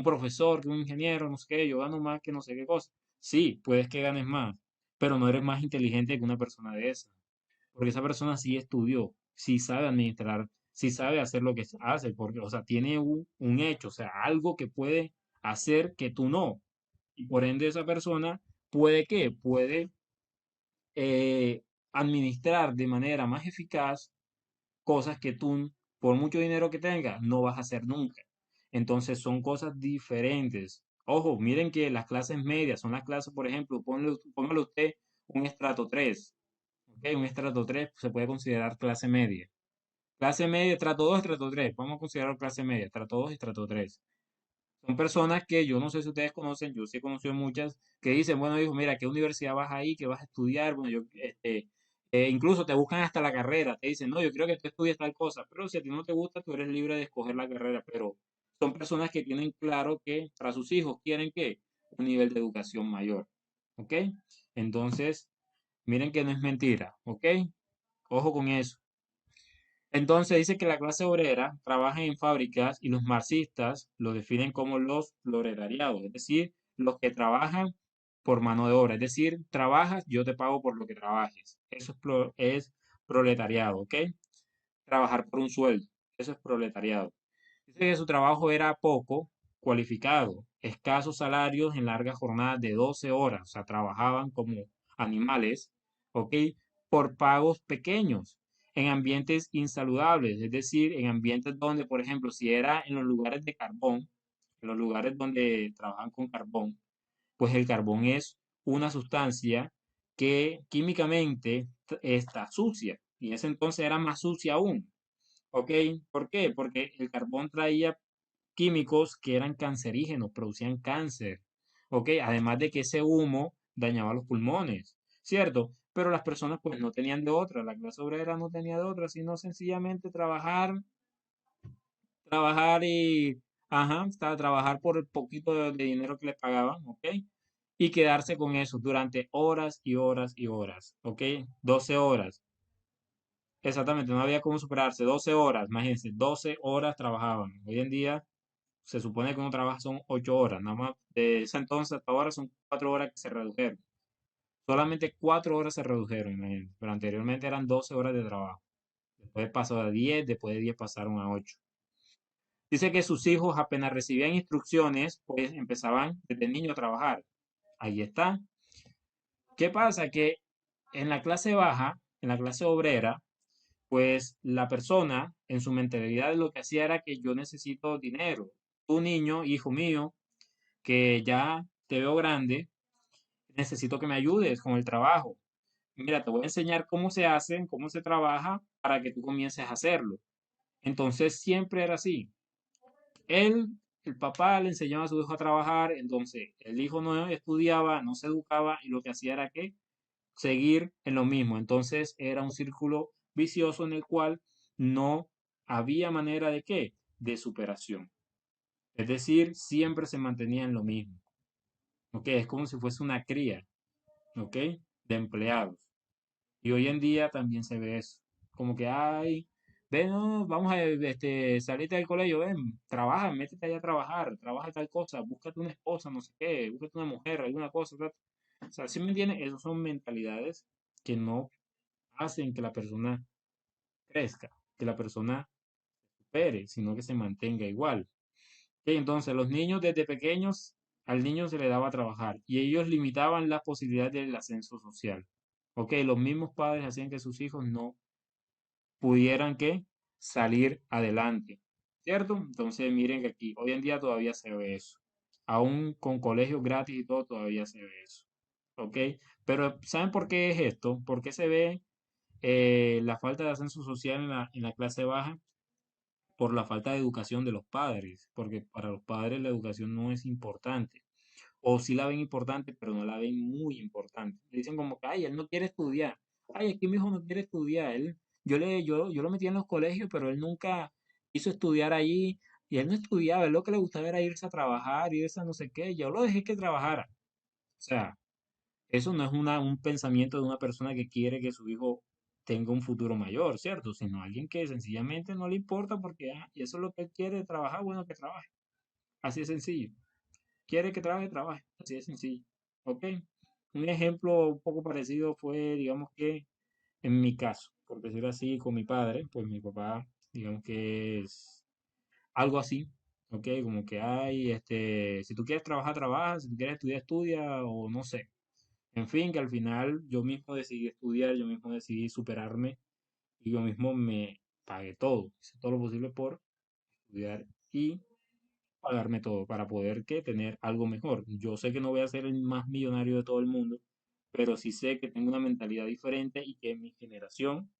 profesor, que un ingeniero, no sé qué, yo gano más que no sé qué cosa. Sí, puedes que ganes más, pero no eres más inteligente que una persona de esa, porque esa persona sí estudió, sí sabe administrar, sí sabe hacer lo que hace, porque, o sea, tiene un hecho, o sea, algo que puede hacer que tú no. Y por ende esa persona puede administrar de manera más eficaz cosas que tú, por mucho dinero que tengas, no vas a hacer nunca. Entonces son cosas diferentes. Ojo, miren que las clases medias son las clases, por ejemplo, póngale usted un estrato 3, ¿ok? Un estrato 3 se puede considerar clase media. Clase media, estrato 2, estrato 3. Vamos a considerar clase media, estrato 2 y estrato 3. Son personas que yo no sé si ustedes conocen, yo sí he conocido muchas, que dicen, bueno, hijo, mira, ¿qué universidad vas ahí? ¿Qué vas a estudiar? Bueno, incluso te buscan hasta la carrera, te dicen, no, yo creo que tú estudies tal cosa, pero si a ti no te gusta, tú eres libre de escoger la carrera, pero son personas que tienen claro que para sus hijos quieren que un nivel de educación mayor, ¿ok? Entonces, miren que no es mentira, ¿ok? Ojo con eso. Entonces dice que la clase obrera trabaja en fábricas y los marxistas lo definen como los proletariados, es decir, los que trabajan por mano de obra, es decir, trabajas, yo te pago por lo que trabajes. Eso es proletariado, ¿ok? Trabajar por un sueldo, eso es proletariado. Dice que su trabajo era poco cualificado, escasos salarios en largas jornadas de 12 horas, o sea, trabajaban como animales, ¿ok? Por pagos pequeños, en ambientes insaludables, es decir, en ambientes donde, por ejemplo, si era en los lugares de carbón, en los lugares donde trabajan con carbón, pues el carbón es una sustancia que químicamente está sucia, y en ese entonces era más sucia aún. ¿Ok? ¿Por qué? Porque el carbón traía químicos que eran cancerígenos, producían cáncer. ¿Ok? Además de que ese humo dañaba los pulmones, ¿cierto? Pero las personas pues no tenían de otra, la clase obrera no tenía de otra, sino sencillamente trabajar y, ajá, trabajar por el poquito de dinero que les pagaban, ¿ok? Y quedarse con eso durante horas y horas y horas, ¿ok? 12 horas. Exactamente, no había cómo superarse. 12 horas, imagínense, 12 horas trabajaban. Hoy en día se supone que uno trabaja son 8 horas, nada más de ese entonces hasta ahora son 4 horas que se redujeron. Solamente 4 horas se redujeron, imagínense, pero anteriormente eran 12 horas de trabajo. Después pasó a 10, después de 10 pasaron a 8. Dice que sus hijos apenas recibían instrucciones, pues empezaban desde niño a trabajar. Ahí está. ¿Qué pasa? Que en la clase baja, en la clase obrera, pues la persona en su mentalidad lo que hacía era que yo necesito dinero. Tu niño, hijo mío, que ya te veo grande, necesito que me ayudes con el trabajo. Mira, te voy a enseñar cómo se hace, cómo se trabaja para que tú comiences a hacerlo. Entonces siempre era así. Él, el papá le enseñaba a su hijo a trabajar, entonces el hijo no estudiaba, no se educaba y lo que hacía era que seguir en lo mismo. Entonces era un círculo vicioso en el cual no había manera de qué, de superación. Es decir, siempre se mantenía en lo mismo. ¿Ok? Es como si fuese una cría, ¿ok? De empleados. Y hoy en día también se ve eso. Como que, ay, ven, no, vamos a salirte del colegio, ven, trabaja, métete allá a trabajar, trabaja tal cosa, búscate una esposa, no sé qué, búscate una mujer, alguna cosa. Tal. O sea, ¿sí me entiendes? Esas son mentalidades que no hacen que la persona crezca, que la persona supere, sino que se mantenga igual. Ok, entonces, los niños desde pequeños, al niño se le daba a trabajar y ellos limitaban las posibilidades del ascenso social. Ok, los mismos padres hacían que sus hijos no pudieran que salir adelante, ¿cierto? Entonces, miren que aquí, hoy en día todavía se ve eso. Aún con colegios gratis y todo, todavía se ve eso. ¿Ok? Pero, ¿saben por qué es esto? ¿Por qué se ve la falta de ascenso social en la clase baja? Por la falta de educación de los padres, porque para los padres la educación no es importante, o sí la ven importante, pero no la ven muy importante. Le dicen como que, ay, él no quiere estudiar, ay, aquí mi hijo no quiere estudiar, yo lo metí en los colegios, pero él nunca quiso estudiar allí, y él no estudiaba, él lo que le gustaba era irse a trabajar, irse a no sé qué, yo lo dejé que trabajara. O sea, eso no es un pensamiento de una persona que quiere que su hijo tenga un futuro mayor, ¿cierto? Sino alguien que sencillamente no le importa porque y eso es lo que él quiere, trabajar, bueno, que trabaje. Así de sencillo. Quiere que trabaje, trabaje. Así de sencillo. ¿Ok? Un ejemplo un poco parecido fue, digamos que, en mi caso, por decirlo así, con mi padre, pues mi papá, digamos que es algo así. ¿Ok? Como que hay, si tú quieres trabajar, trabaja, si tú quieres estudiar, estudia, o no sé. En fin, que al final yo mismo decidí estudiar, yo mismo decidí superarme y yo mismo me pagué todo. Hice todo lo posible por estudiar y pagarme todo para poder que tener algo mejor. Yo sé que no voy a ser el más millonario de todo el mundo, pero sí sé que tengo una mentalidad diferente y que mi generación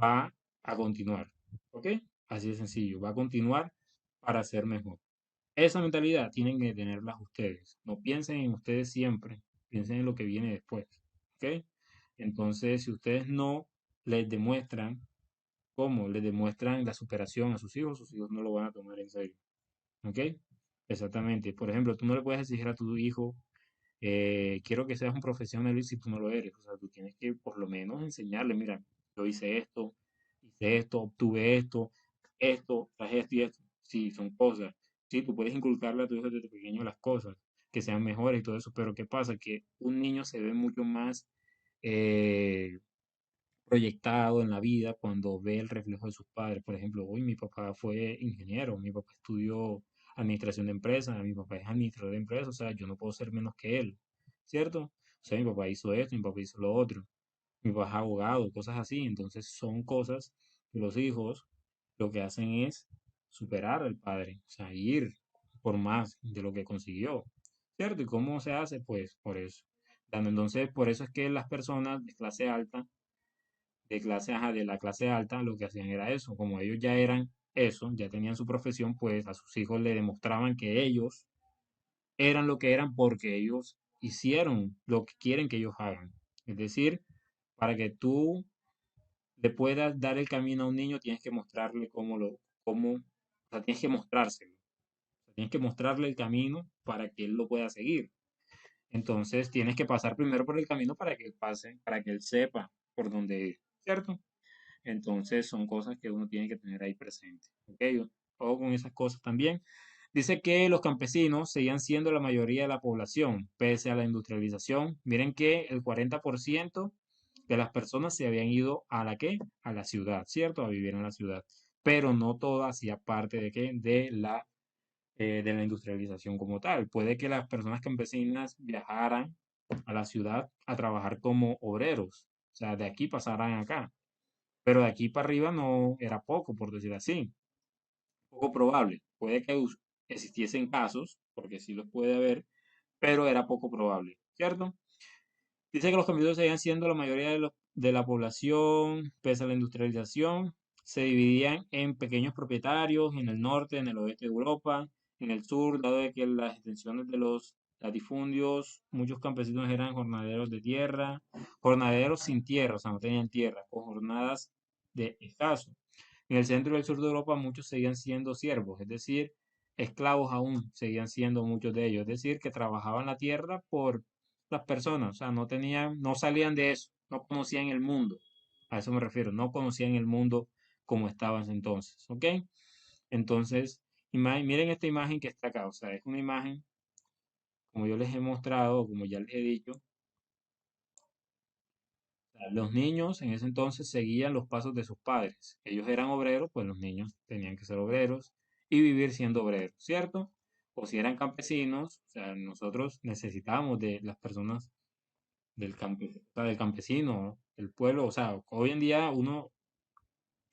va a continuar. ¿Ok? Así de sencillo, va a continuar para ser mejor. Esa mentalidad tienen que tenerla ustedes. No piensen en ustedes siempre, piensen en lo que viene después. ¿Ok? Entonces, si ustedes no les demuestran cómo, les demuestran la superación a sus hijos no lo van a tomar en serio. ¿Ok? Exactamente. Por ejemplo, tú no le puedes exigir a tu hijo, quiero que seas un profesional y si tú no lo eres. O sea, tú tienes que por lo menos enseñarle, mira, yo hice esto, obtuve esto, traje esto y esto. Sí, son cosas. Sí, tú puedes inculcarle a tu hijo desde pequeño las cosas, que sean mejores y todo eso, pero ¿qué pasa? Que un niño se ve mucho más eh, proyectado en la vida cuando ve el reflejo de sus padres. Por ejemplo, hoy mi papá fue ingeniero, mi papá estudió administración de empresas, mi papá es administrador de empresas, o sea, yo no puedo ser menos que él, ¿cierto? O sea, mi papá hizo esto, mi papá hizo lo otro, mi papá es abogado, cosas así, entonces son cosas que los hijos lo que hacen es superar al padre, o sea, ir por más de lo que consiguió, ¿cierto? ¿Y cómo se hace? Pues por eso. Entonces, por eso es que las personas de clase alta de la clase alta, lo que hacían era eso. Como ellos ya eran eso, ya tenían su profesión, pues a sus hijos le demostraban que ellos eran lo que eran porque ellos hicieron lo que quieren que ellos hagan. Es decir, para que tú le puedas dar el camino a un niño, tienes que mostrarle o sea, tienes que mostrárselo. O sea, tienes que mostrarle el camino para que él lo pueda seguir. Entonces, tienes que pasar primero por el camino para que él pase, para que él sepa por dónde ir, ¿cierto? Entonces son cosas que uno tiene que tener ahí presente. ¿Ok? O con esas cosas también. Dice que los campesinos seguían siendo la mayoría de la población, pese a la industrialización. Miren que el 40% de las personas se habían ido a la ¿qué? A la ciudad, ¿cierto? A vivir en la ciudad. Pero no todo hacía parte de qué? De la industrialización como tal. Puede que las personas campesinas viajaran a la ciudad a trabajar como obreros. O sea, de aquí pasaran acá. Pero de aquí para arriba no era poco, por decir así. Poco probable. Puede que existiesen casos, porque sí los puede haber, pero era poco probable, ¿cierto? Dice que los campesinos seguían siendo la mayoría de la población, pese a la industrialización. se dividían en pequeños propietarios en el norte, en el oeste de Europa, en el sur, dado de que las extensiones de los latifundios, muchos campesinos eran jornaleros de tierra, jornaleros sin tierra, o sea, no tenían tierra, con jornadas de escaso. En el centro y el sur de Europa muchos seguían siendo siervos, es decir, esclavos aún seguían siendo muchos de ellos, es decir, que trabajaban la tierra por las personas, o sea, no tenían, no salían de eso, no conocían el mundo. A eso me refiero, no conocían el mundo como estaba en ese entonces, ¿ok? Entonces, miren esta imagen que está acá, o sea, es una imagen, como yo les he mostrado, como ya les he dicho, o sea, los niños en ese entonces seguían los pasos de sus padres. Ellos eran obreros, pues los niños tenían que ser obreros y vivir siendo obreros, ¿cierto? O si eran campesinos, o sea, nosotros necesitábamos de las personas o sea, del campesino, del pueblo, o sea, hoy en día uno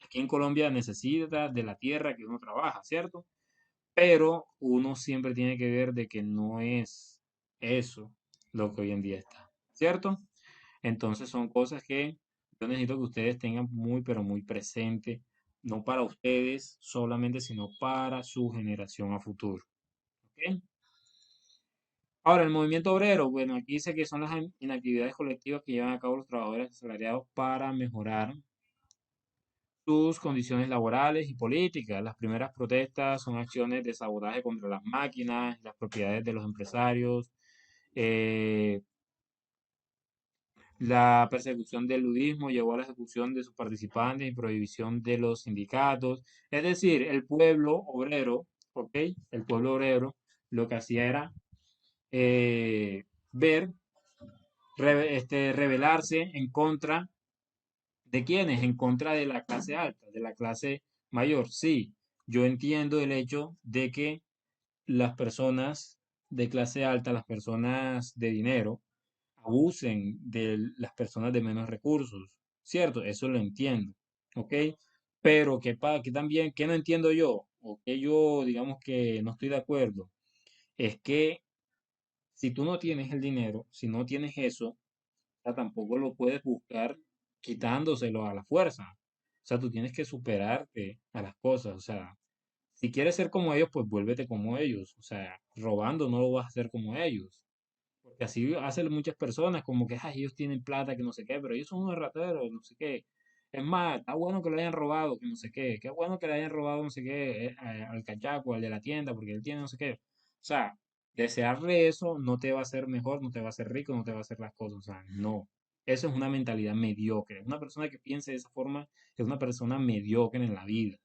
aquí en Colombia necesita de la tierra que uno trabaja, ¿cierto? Pero uno siempre tiene que ver de que no es eso lo que hoy en día está, ¿cierto? Entonces son cosas que yo necesito que ustedes tengan muy, pero muy presente, no para ustedes solamente, sino para su generación a futuro, ¿ok? Ahora, el movimiento obrero, bueno, aquí dice que son las inactividades colectivas que llevan a cabo los trabajadores asalariados para mejorar sus condiciones laborales y políticas. Las primeras protestas son acciones de sabotaje contra las máquinas, las propiedades de los empresarios, eh, la persecución del ludismo llevó a la ejecución de sus participantes y prohibición de los sindicatos. Es decir, el pueblo obrero, ¿ok? El pueblo obrero lo que hacía era ver, rebelarse en contra de quiénes, en contra de la clase alta, de la clase mayor. Sí, yo entiendo el hecho de que las personas de clase alta, las personas de dinero, abusen de las personas de menos recursos, ¿cierto? Eso lo entiendo, ¿ok? Pero que también, que no entiendo yo, o que yo digamos que no estoy de acuerdo, es que si tú no tienes el dinero, si no tienes eso, o sea, tampoco lo puedes buscar quitándoselo a la fuerza. O sea, tú tienes que superarte a las cosas. O sea, si quieres ser como ellos, pues vuélvete como ellos. O sea, robando no lo vas a hacer como ellos. Porque así hacen muchas personas, como que "Ay, ellos tienen plata, que no sé qué, pero ellos son unos rateros, no sé qué. Es más, está bueno que lo hayan robado, que no sé qué. Qué bueno que le hayan robado, no sé qué, al cachaco, al de la tienda, porque él tiene no sé qué. O sea, desearle eso no te va a hacer mejor, no te va a hacer rico, no te va a hacer las cosas. O sea, no. Eso es una mentalidad mediocre. Una persona que piense de esa forma es una persona mediocre en la vida.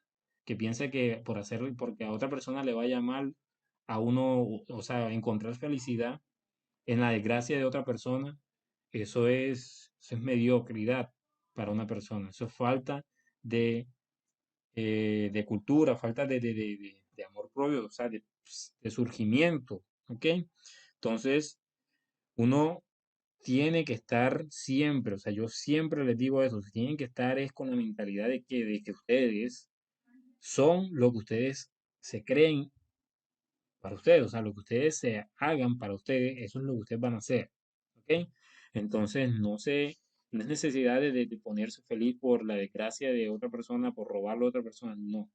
Que piense que por hacerlo, porque a otra persona le vaya mal, a uno, o sea, encontrar felicidad en la desgracia de otra persona, eso es mediocridad para una persona. Eso es falta de cultura, falta de amor propio, o sea, de surgimiento, ¿ok? Entonces, uno tiene que estar siempre, o sea, yo siempre les digo eso, tienen que estar es con la mentalidad de que ustedes son lo que ustedes se creen para ustedes, o sea, lo que ustedes se hagan para ustedes, eso es lo que ustedes van a hacer, ¿ok? Entonces, no es necesidad de ponerse feliz por la desgracia de otra persona, por robarlo a otra persona, no.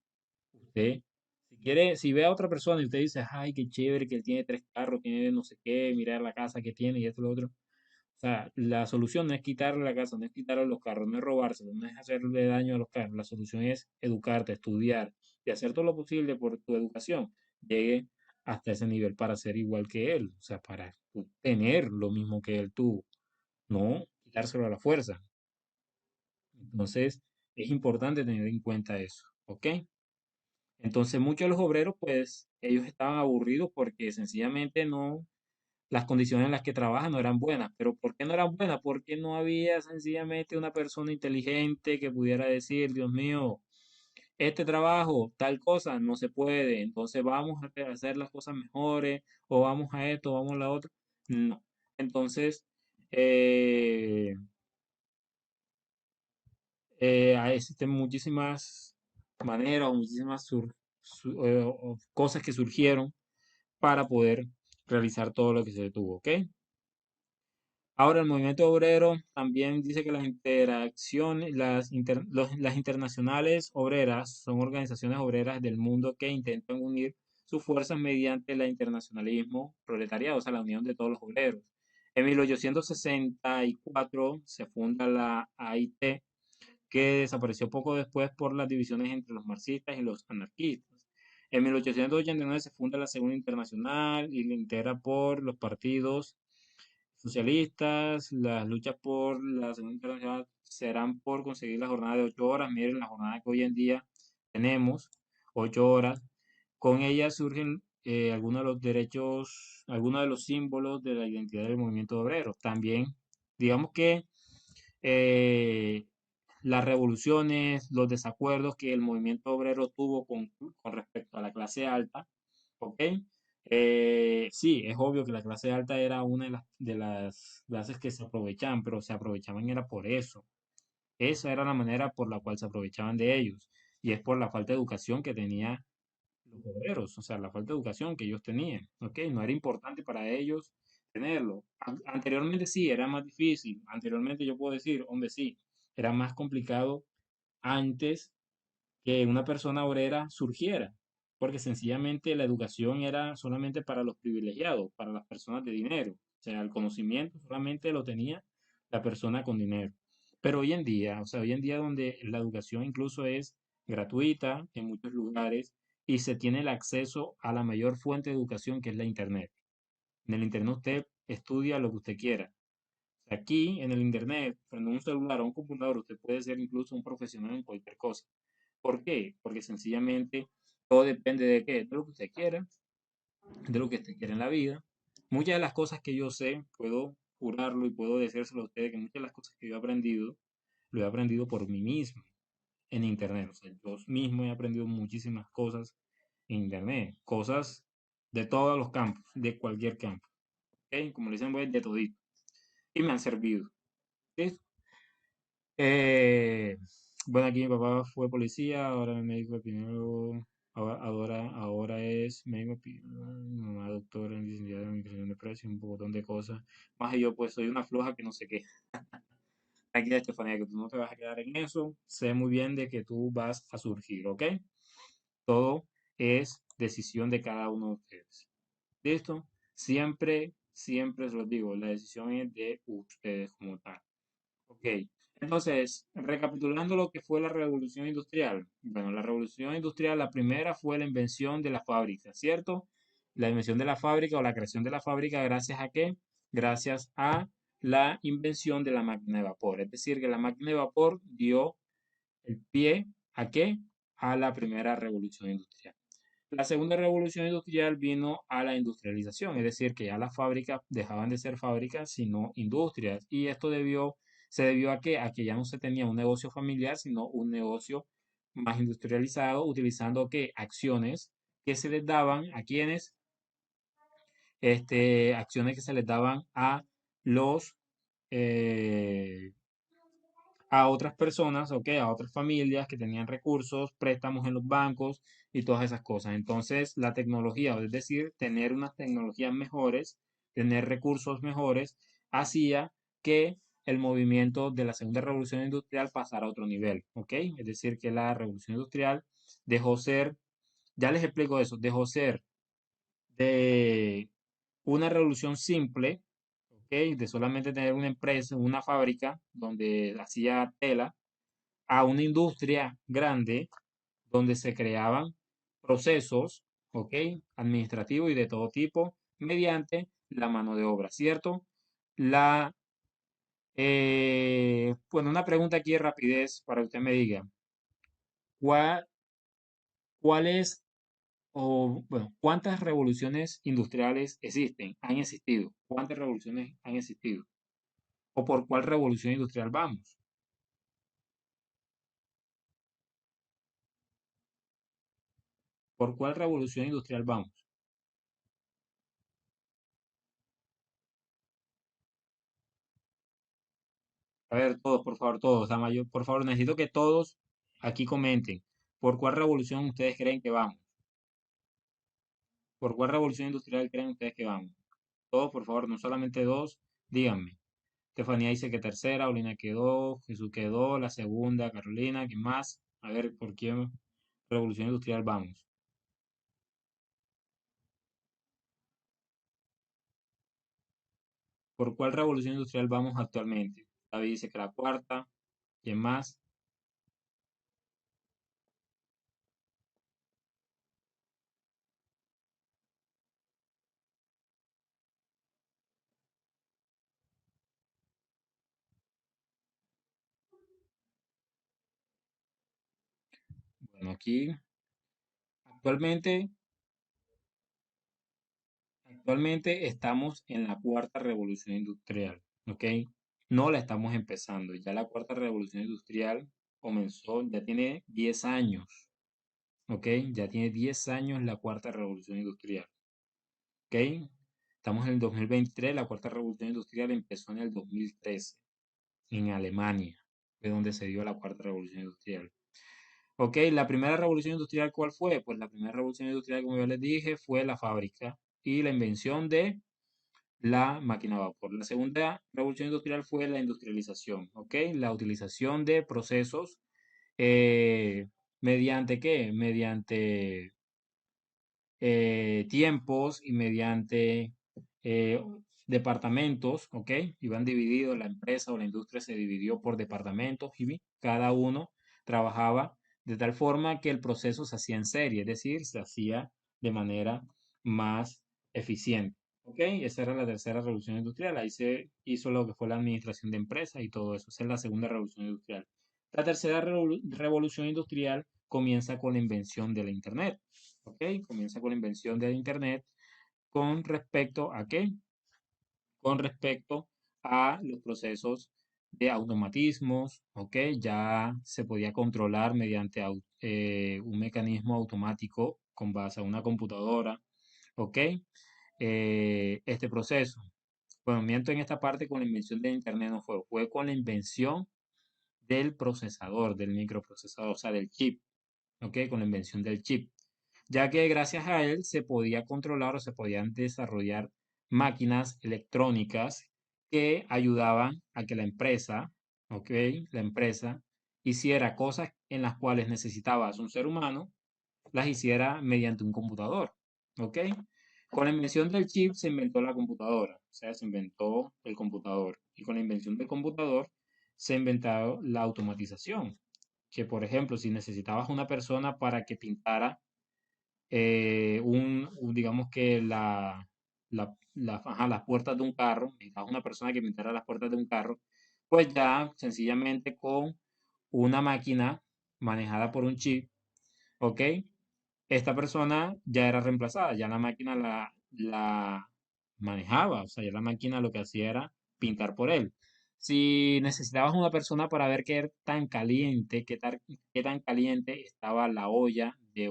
Usted, si quiere, si ve a otra persona y usted dice, ay, qué chévere que él tiene 3 carros, tiene no sé qué, mirar la casa que tiene y esto y lo otro. O sea, la solución no es quitarle la casa, no es quitarle los carros, no es robárselo, no es hacerle daño a los carros. La solución es educarte, estudiar y hacer todo lo posible por tu educación. Llegue hasta ese nivel para ser igual que él, o sea, para tú tener lo mismo que él tuvo, no quitárselo a la fuerza. Entonces, es importante tener en cuenta eso, ¿ok? Entonces, muchos de los obreros, pues, ellos estaban aburridos porque sencillamente no, las condiciones en las que trabajan no eran buenas. ¿Pero por qué no eran buenas? Porque no había sencillamente una persona inteligente que pudiera decir, Dios mío, este trabajo, tal cosa, no se puede, entonces vamos a hacer las cosas mejores, o vamos a esto, vamos a la otra. No. Entonces, eh, existen muchísimas maneras o muchísimas o cosas que surgieron para poder realizar todo lo que se tuvo, ¿ok? Ahora, el movimiento obrero también dice que las interacciones, las internacionales obreras son organizaciones obreras del mundo que intentan unir sus fuerzas mediante el internacionalismo proletariado, o sea, la unión de todos los obreros. En 1864 se funda la AIT, que desapareció poco después por las divisiones entre los marxistas y los anarquistas. En 1889 se funda la Segunda Internacional y la integra por los partidos socialistas. Las luchas por la Segunda Internacional serán por conseguir la jornada de 8 horas. Miren la jornada que hoy en día tenemos, 8 horas. Con ella surgen algunos de los derechos, algunos de los símbolos de la identidad del movimiento obrero. También, digamos que eh, las revoluciones, los desacuerdos que el movimiento obrero tuvo con respecto a la clase alta, ¿ok? Sí, es obvio que la clase alta era una de las clases que se aprovechaban, pero se aprovechaban era por eso. Esa era la manera por la cual se aprovechaban de ellos. Y es por la falta de educación que tenían los obreros, o sea, la falta de educación que ellos tenían, ¿ok? No era importante para ellos tenerlo. Anteriormente sí, era más difícil. Anteriormente yo puedo decir, hombre, sí, era más complicado antes que una persona obrera surgiera, porque sencillamente la educación era solamente para los privilegiados, para las personas de dinero. O sea, el conocimiento solamente lo tenía la persona con dinero. Pero hoy en día, o sea, hoy en día donde la educación incluso es gratuita en muchos lugares y se tiene el acceso a la mayor fuente de educación que es la Internet. En el Internet usted estudia lo que usted quiera. Aquí en el Internet, en un celular o un computador, usted puede ser incluso un profesional en cualquier cosa. ¿Por qué? Porque sencillamente todo depende de qué, de lo que usted quiera, de lo que usted quiera en la vida. Muchas de las cosas que yo sé, puedo jurarlo y puedo decírselo a ustedes que muchas de las cosas que yo he aprendido, lo he aprendido por mí mismo en Internet. O sea, yo mismo he aprendido muchísimas cosas en Internet, cosas de todos los campos, de cualquier campo. ¿Ok? Como le dicen, pues, de todito. Y me han servido. ¿Sí? Eh, bueno, aquí mi papá fue policía, ahora es médico de primero, ahora es médico de mi mamá doctora en licenciada en administración de precios, un montón de cosas. Más y yo pues soy una floja que no sé qué. Aquí Estefanía, que tú no te vas a quedar en eso, sé muy bien de que tú vas a surgir, ¿ok? Todo es decisión de cada uno de ustedes. ¿Listo? Siempre, siempre os lo digo, la decisión es de ustedes como tal. Ok, entonces, recapitulando lo que fue la revolución industrial. Bueno, la revolución industrial, la primera fue la invención de la fábrica, ¿cierto? La invención de la fábrica o la creación de la fábrica, ¿gracias a qué? Gracias a la invención de la máquina de vapor. Es decir, que la máquina de vapor dio el pie ¿a qué? A la primera revolución industrial. La segunda revolución industrial vino a la industrialización, es decir, que ya las fábricas dejaban de ser fábricas, sino industrias. Y esto se debió a que, ya no se tenía un negocio familiar, sino un negocio más industrializado, utilizando ¿qué? Acciones que se les daban a quienes, acciones que se les daban a los eh, a otras personas, ¿ok? A otras familias que tenían recursos, préstamos en los bancos y todas esas cosas. Entonces, la tecnología, es decir, tener unas tecnologías mejores, tener recursos mejores, hacía que el movimiento de la segunda revolución industrial pasara a otro nivel, ¿ok? Es decir, que la revolución industrial dejó ser, ya les explico eso, dejó ser de una revolución simple, ¿ok? De solamente tener una empresa, una fábrica donde hacía tela, a una industria grande donde se creaban procesos, ¿ok? Administrativos y de todo tipo mediante la mano de obra, ¿cierto? La, bueno, una pregunta aquí de rapidez para que usted me diga, ¿cuál, cuál es, o bueno, cuántas revoluciones industriales existen, han existido? ¿Cuántas revoluciones han existido? ¿O por cuál revolución industrial vamos? ¿Por cuál revolución industrial vamos? A ver, todos, por favor, todos. La mayor, por favor, necesito que todos aquí comenten. ¿Por cuál revolución ustedes creen que vamos? ¿Por cuál revolución industrial creen ustedes que vamos? Todos, por favor, no solamente dos, díganme. Estefanía dice que tercera, Olina quedó, Jesús quedó, la segunda, Carolina, ¿quién más? A ver, ¿por qué revolución industrial vamos? ¿Por cuál revolución industrial vamos actualmente? David dice que la cuarta, ¿quién más? Bueno, aquí actualmente, actualmente estamos en la cuarta revolución industrial, ¿ok? No la estamos empezando, ya la cuarta revolución industrial comenzó, ya tiene 10 años, ¿ok? Ya tiene 10 años la cuarta revolución industrial, ¿ok? Estamos en el 2023, la cuarta revolución industrial empezó en el 2013, en Alemania, de donde se dio la cuarta revolución industrial. Ok, la primera revolución industrial, ¿cuál fue? Pues la primera revolución industrial, como yo les dije, fue la fábrica y la invención de la máquina a vapor. La segunda revolución industrial fue la industrialización, ¿ok? La utilización de procesos mediante qué? Mediante tiempos y mediante eh, departamentos, ¿ok? Iban divididos, la empresa o la industria se dividió por departamentos y cada uno trabajaba de tal forma que el proceso se hacía en serie, es decir, se hacía de manera más eficiente. ¿Ok? Esa era la tercera revolución industrial. Ahí se hizo lo que fue la administración de empresas y todo eso. Esa es la segunda revolución industrial. La tercera revolución industrial comienza con la invención de la Internet. ¿Ok? Comienza con la invención del Internet con respecto a qué? Con respecto a los procesos de automatismos, ¿ok? Ya se podía controlar mediante un mecanismo automático con base a una computadora, ¿ok? Este proceso. Bueno, miento en esta parte con la invención del Internet no fue, fue con la invención del procesador, del microprocesador, o sea, del chip, ¿ok? Con la invención del chip, ya que gracias a él se podía controlar o se podían desarrollar máquinas electrónicas que ayudaban a que la empresa, ¿ok? La empresa hiciera cosas en las cuales necesitabas un ser humano, las hiciera mediante un computador, ¿ok? Con la invención del chip se inventó la computadora, o sea, se inventó el computador. Y con la invención del computador se inventó la automatización, que por ejemplo, si necesitabas una persona para que pintara digamos que ajá, las puertas de un carro, necesitabas una persona que pintara las puertas de un carro, pues ya sencillamente con una máquina manejada por un chip, ¿ok? Esta persona ya era reemplazada, ya la máquina la manejaba, o sea, ya la máquina lo que hacía era pintar por él. Si necesitabas una persona para ver qué tan caliente, qué tan caliente estaba la olla de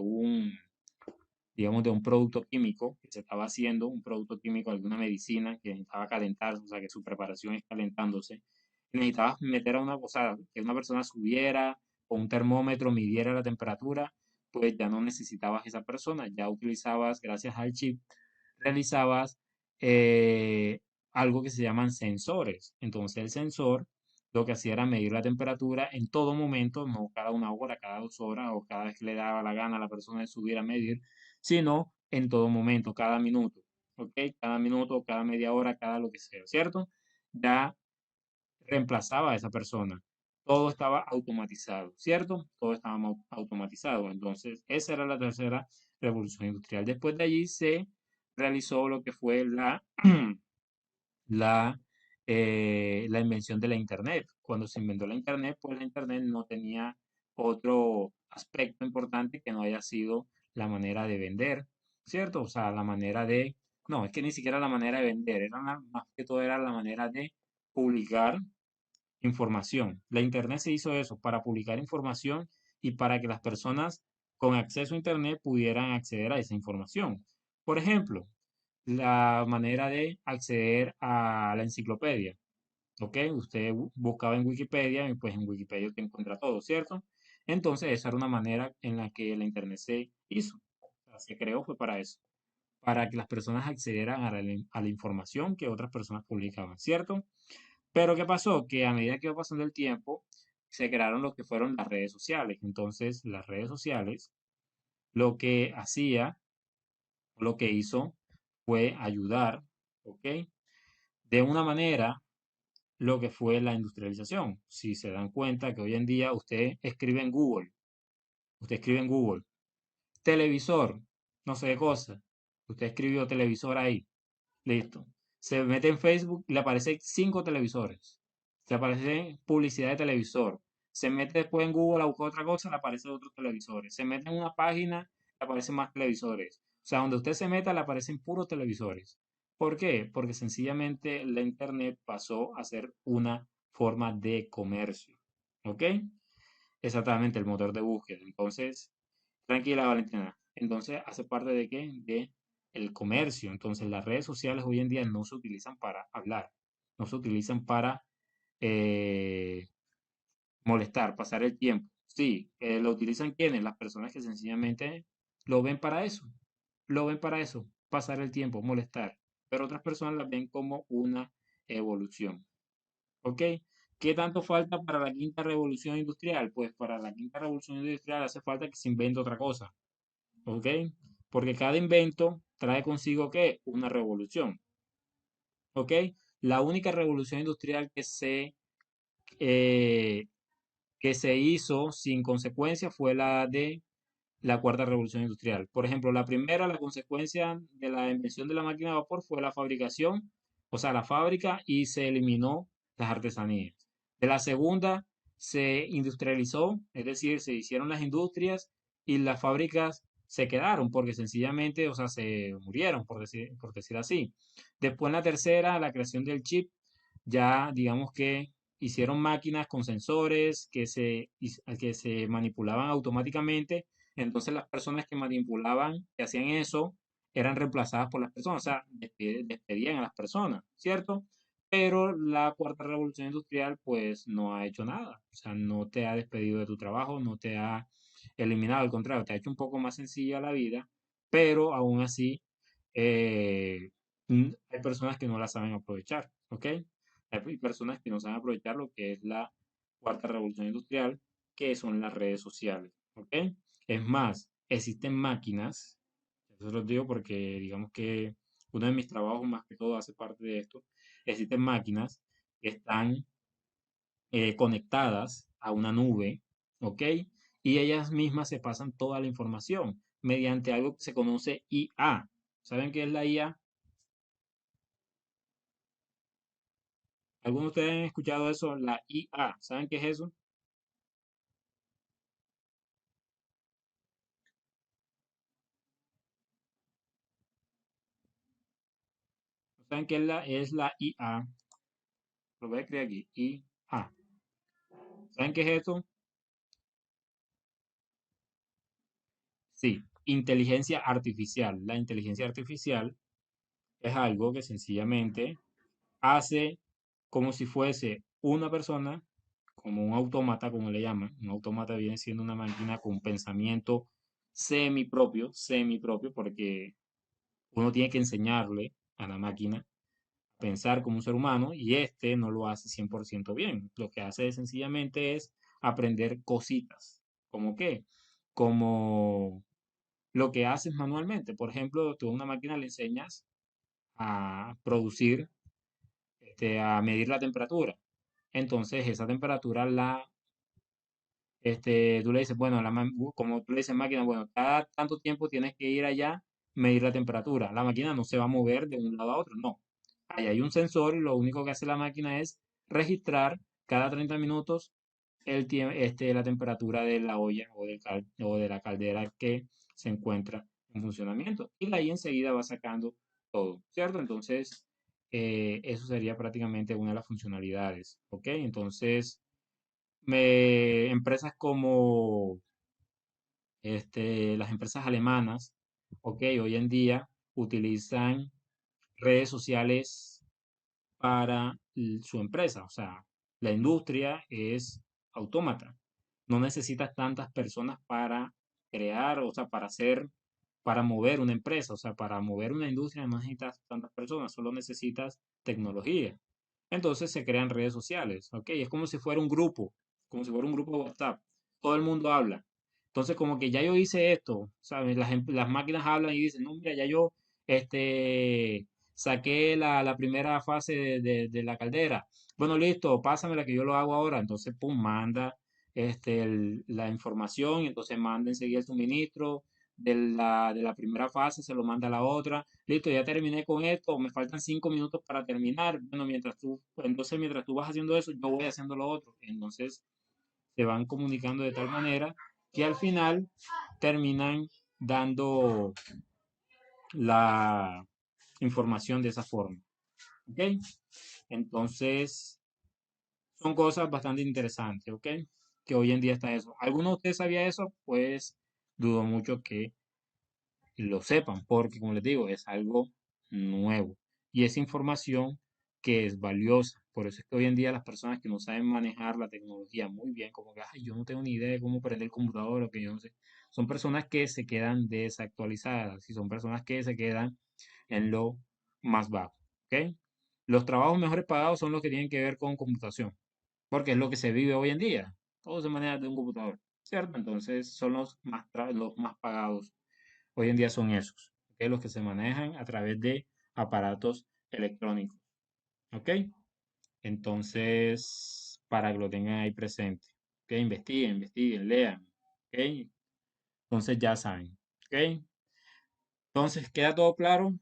digamos, de un producto químico que se estaba haciendo, un producto químico, alguna medicina que necesitaba calentarse, o sea, que su preparación es calentándose, y necesitabas meter a una, o sea, que una persona subiera con un termómetro, midiera la temperatura, pues ya no necesitabas esa persona, ya utilizabas, gracias al chip, realizabas eh, algo que se llaman sensores. Entonces el sensor lo que hacía era medir la temperatura en todo momento, no cada una hora, cada 2 horas o cada vez que le daba la gana a la persona de subir a medir, sino en todo momento, cada minuto, ¿ok? Cada minuto, cada media hora, cada lo que sea, ¿cierto? Ya reemplazaba a esa persona. Todo estaba automatizado, ¿cierto? Todo estaba automatizado. Entonces, esa era la tercera revolución industrial. Después de allí se realizó lo que fue la, la invención de la Internet. Cuando se inventó la Internet, pues la Internet no tenía otro aspecto importante que no haya sido la manera de vender, ¿cierto? O sea, la manera de, no, es que ni siquiera la manera de vender, más que todo era la manera de publicar información. La Internet se hizo eso, para publicar información y para que las personas con acceso a Internet pudieran acceder a esa información. Por ejemplo, la manera de acceder a la enciclopedia. ¿Ok? Usted buscaba en Wikipedia y pues en Wikipedia te encuentra todo, ¿cierto? Entonces esa era una manera en la que la Internet se hizo. O sea, se creó fue para eso, para que las personas accedieran a la información que otras personas publicaban, ¿cierto? Pero ¿qué pasó? Que a medida que iba pasando el tiempo, se crearon lo que fueron las redes sociales. Entonces, las redes sociales lo que hacía, lo que hizo fue ayudar, ¿ok? De una manera lo que fue la industrialización. Si se dan cuenta que hoy en día usted escribe en Google, televisor, no sé qué cosa, usted escribió televisor ahí, listo. Se mete en Facebook y le aparecen 5 televisores. Se aparece publicidad de televisor. Se mete después en Google a buscar otra cosa, le aparecen otros televisores. Se mete en una página, le aparecen más televisores. O sea, donde usted se meta, le aparecen puros televisores. ¿Por qué? Porque sencillamente la Internet pasó a ser una forma de comercio. ¿Ok? Exactamente, el motor de búsqueda. Entonces, tranquila, Valentina. Entonces, ¿hace parte de qué? De el comercio. Entonces, las redes sociales hoy en día no se utilizan para hablar, no se utilizan para eh, molestar, pasar el tiempo. Sí, lo utilizan quienes, las personas que sencillamente lo ven para eso, lo ven para eso, pasar el tiempo, molestar. Pero otras personas las ven como una evolución. ¿Ok? ¿Qué tanto falta para la quinta revolución industrial? Pues para la quinta revolución industrial hace falta que se invente otra cosa. ¿Ok? Porque cada invento trae consigo ¿qué? Una revolución. ¿Ok? La única revolución industrial eh, que se hizo sin consecuencia fue la de la cuarta revolución industrial. Por ejemplo, la primera, la consecuencia de la invención de la máquina de vapor fue la fabricación, o sea, la fábrica y se eliminó las artesanías. De la segunda, se industrializó, es decir, se hicieron las industrias y las fábricas se quedaron porque sencillamente, o sea, se murieron, por decir así. Después, en la tercera, la creación del chip, ya digamos que hicieron máquinas con sensores que se manipulaban automáticamente, entonces las personas que manipulaban, que hacían eso, eran reemplazadas por las personas, o sea, despedían a las personas, ¿cierto? Pero la cuarta revolución industrial pues no ha hecho nada, o sea, no te ha despedido de tu trabajo, no te ha eliminado, al contrario, te ha hecho un poco más sencilla la vida, pero aún así hay personas que no la saben aprovechar, ¿ok? Hay personas que no saben aprovechar lo que es la cuarta revolución industrial, que son las redes sociales, ¿ok? Es más, existen máquinas, eso lo digo porque digamos que uno de mis trabajos más que todo hace parte de esto, existen máquinas que están conectadas a una nube, ¿ok? Y ellas mismas se pasan toda la información mediante algo que se conoce IA. ¿Saben qué es la IA? ¿Algunos de ustedes han escuchado eso? La IA. ¿Saben qué es eso? ¿Saben qué es la IA? Lo voy a escribir aquí. IA. ¿Saben qué es eso? Sí, inteligencia artificial. La inteligencia artificial es algo que sencillamente hace como si fuese una persona, como un autómata, como le llaman. Un autómata viene siendo una máquina con pensamiento semi propio, porque uno tiene que enseñarle a la máquina a pensar como un ser humano y este no lo hace 100% bien. Lo que hace sencillamente es aprender cositas. ¿Cómo qué? Como lo que haces manualmente. Por ejemplo, tú a una máquina le enseñas a producir, a medir la temperatura. Entonces, esa temperatura tú le dices, bueno, como tú le dices máquina, bueno, cada tanto tiempo tienes que ir allá, medir la temperatura. La máquina no se va a mover de un lado a otro, no. Ahí hay un sensor y lo único que hace la máquina es registrar cada 30 minutos la temperatura de la olla o de la caldera que se encuentra en funcionamiento. Y de ahí enseguida va sacando todo, ¿cierto? Entonces, eso sería prácticamente una de las funcionalidades, ¿ok? Entonces, empresas como las empresas alemanas, ¿ok? Hoy en día utilizan redes sociales para su empresa. O sea, la industria es autómata. No necesitas tantas personas para crear, o sea, para mover una empresa. O sea, para mover una industria no necesitas tantas personas, solo necesitas tecnología. Entonces se crean redes sociales, ¿ok? Es como si fuera un grupo, como si fuera un grupo de WhatsApp. Todo el mundo habla. Entonces, como que ya yo hice esto, ¿sabes? Las máquinas hablan y dicen, no, mira, ya yo saqué la primera fase de la caldera. Bueno, listo, pásamela que yo lo hago ahora. Entonces, pum, manda la información y entonces manda enseguida el suministro de la primera fase, se lo manda a la otra. Listo, ya terminé con esto, me faltan 5 minutos para terminar. Bueno, mientras tú vas haciendo eso, yo voy haciendo lo otro. Entonces se van comunicando de tal manera que al final terminan dando la información de esa forma. ¿Ok? Entonces son cosas bastante interesantes, ¿ok? Que hoy en día está eso. ¿Alguno de ustedes sabía eso? Pues dudo mucho que lo sepan, porque como les digo, es algo nuevo y es información que es valiosa. Por eso es que hoy en día las personas que no saben manejar la tecnología muy bien, como que, ay, yo no tengo ni idea de cómo prender el computador o que yo no sé, son personas que se quedan desactualizadas y son personas que se quedan en lo más bajo, ¿ok? Los trabajos mejores pagados son los que tienen que ver con computación, porque es lo que se vive hoy en día. Todo se maneja de un computador, ¿cierto? Entonces son los más pagados hoy en día son esos, ¿ok? Los que se manejan a través de aparatos electrónicos, ¿ok? Entonces, para que lo tengan ahí presente, ¿ok? Investiguen, lean, ¿ok? Entonces ya saben, ¿ok? Entonces, ¿queda todo claro?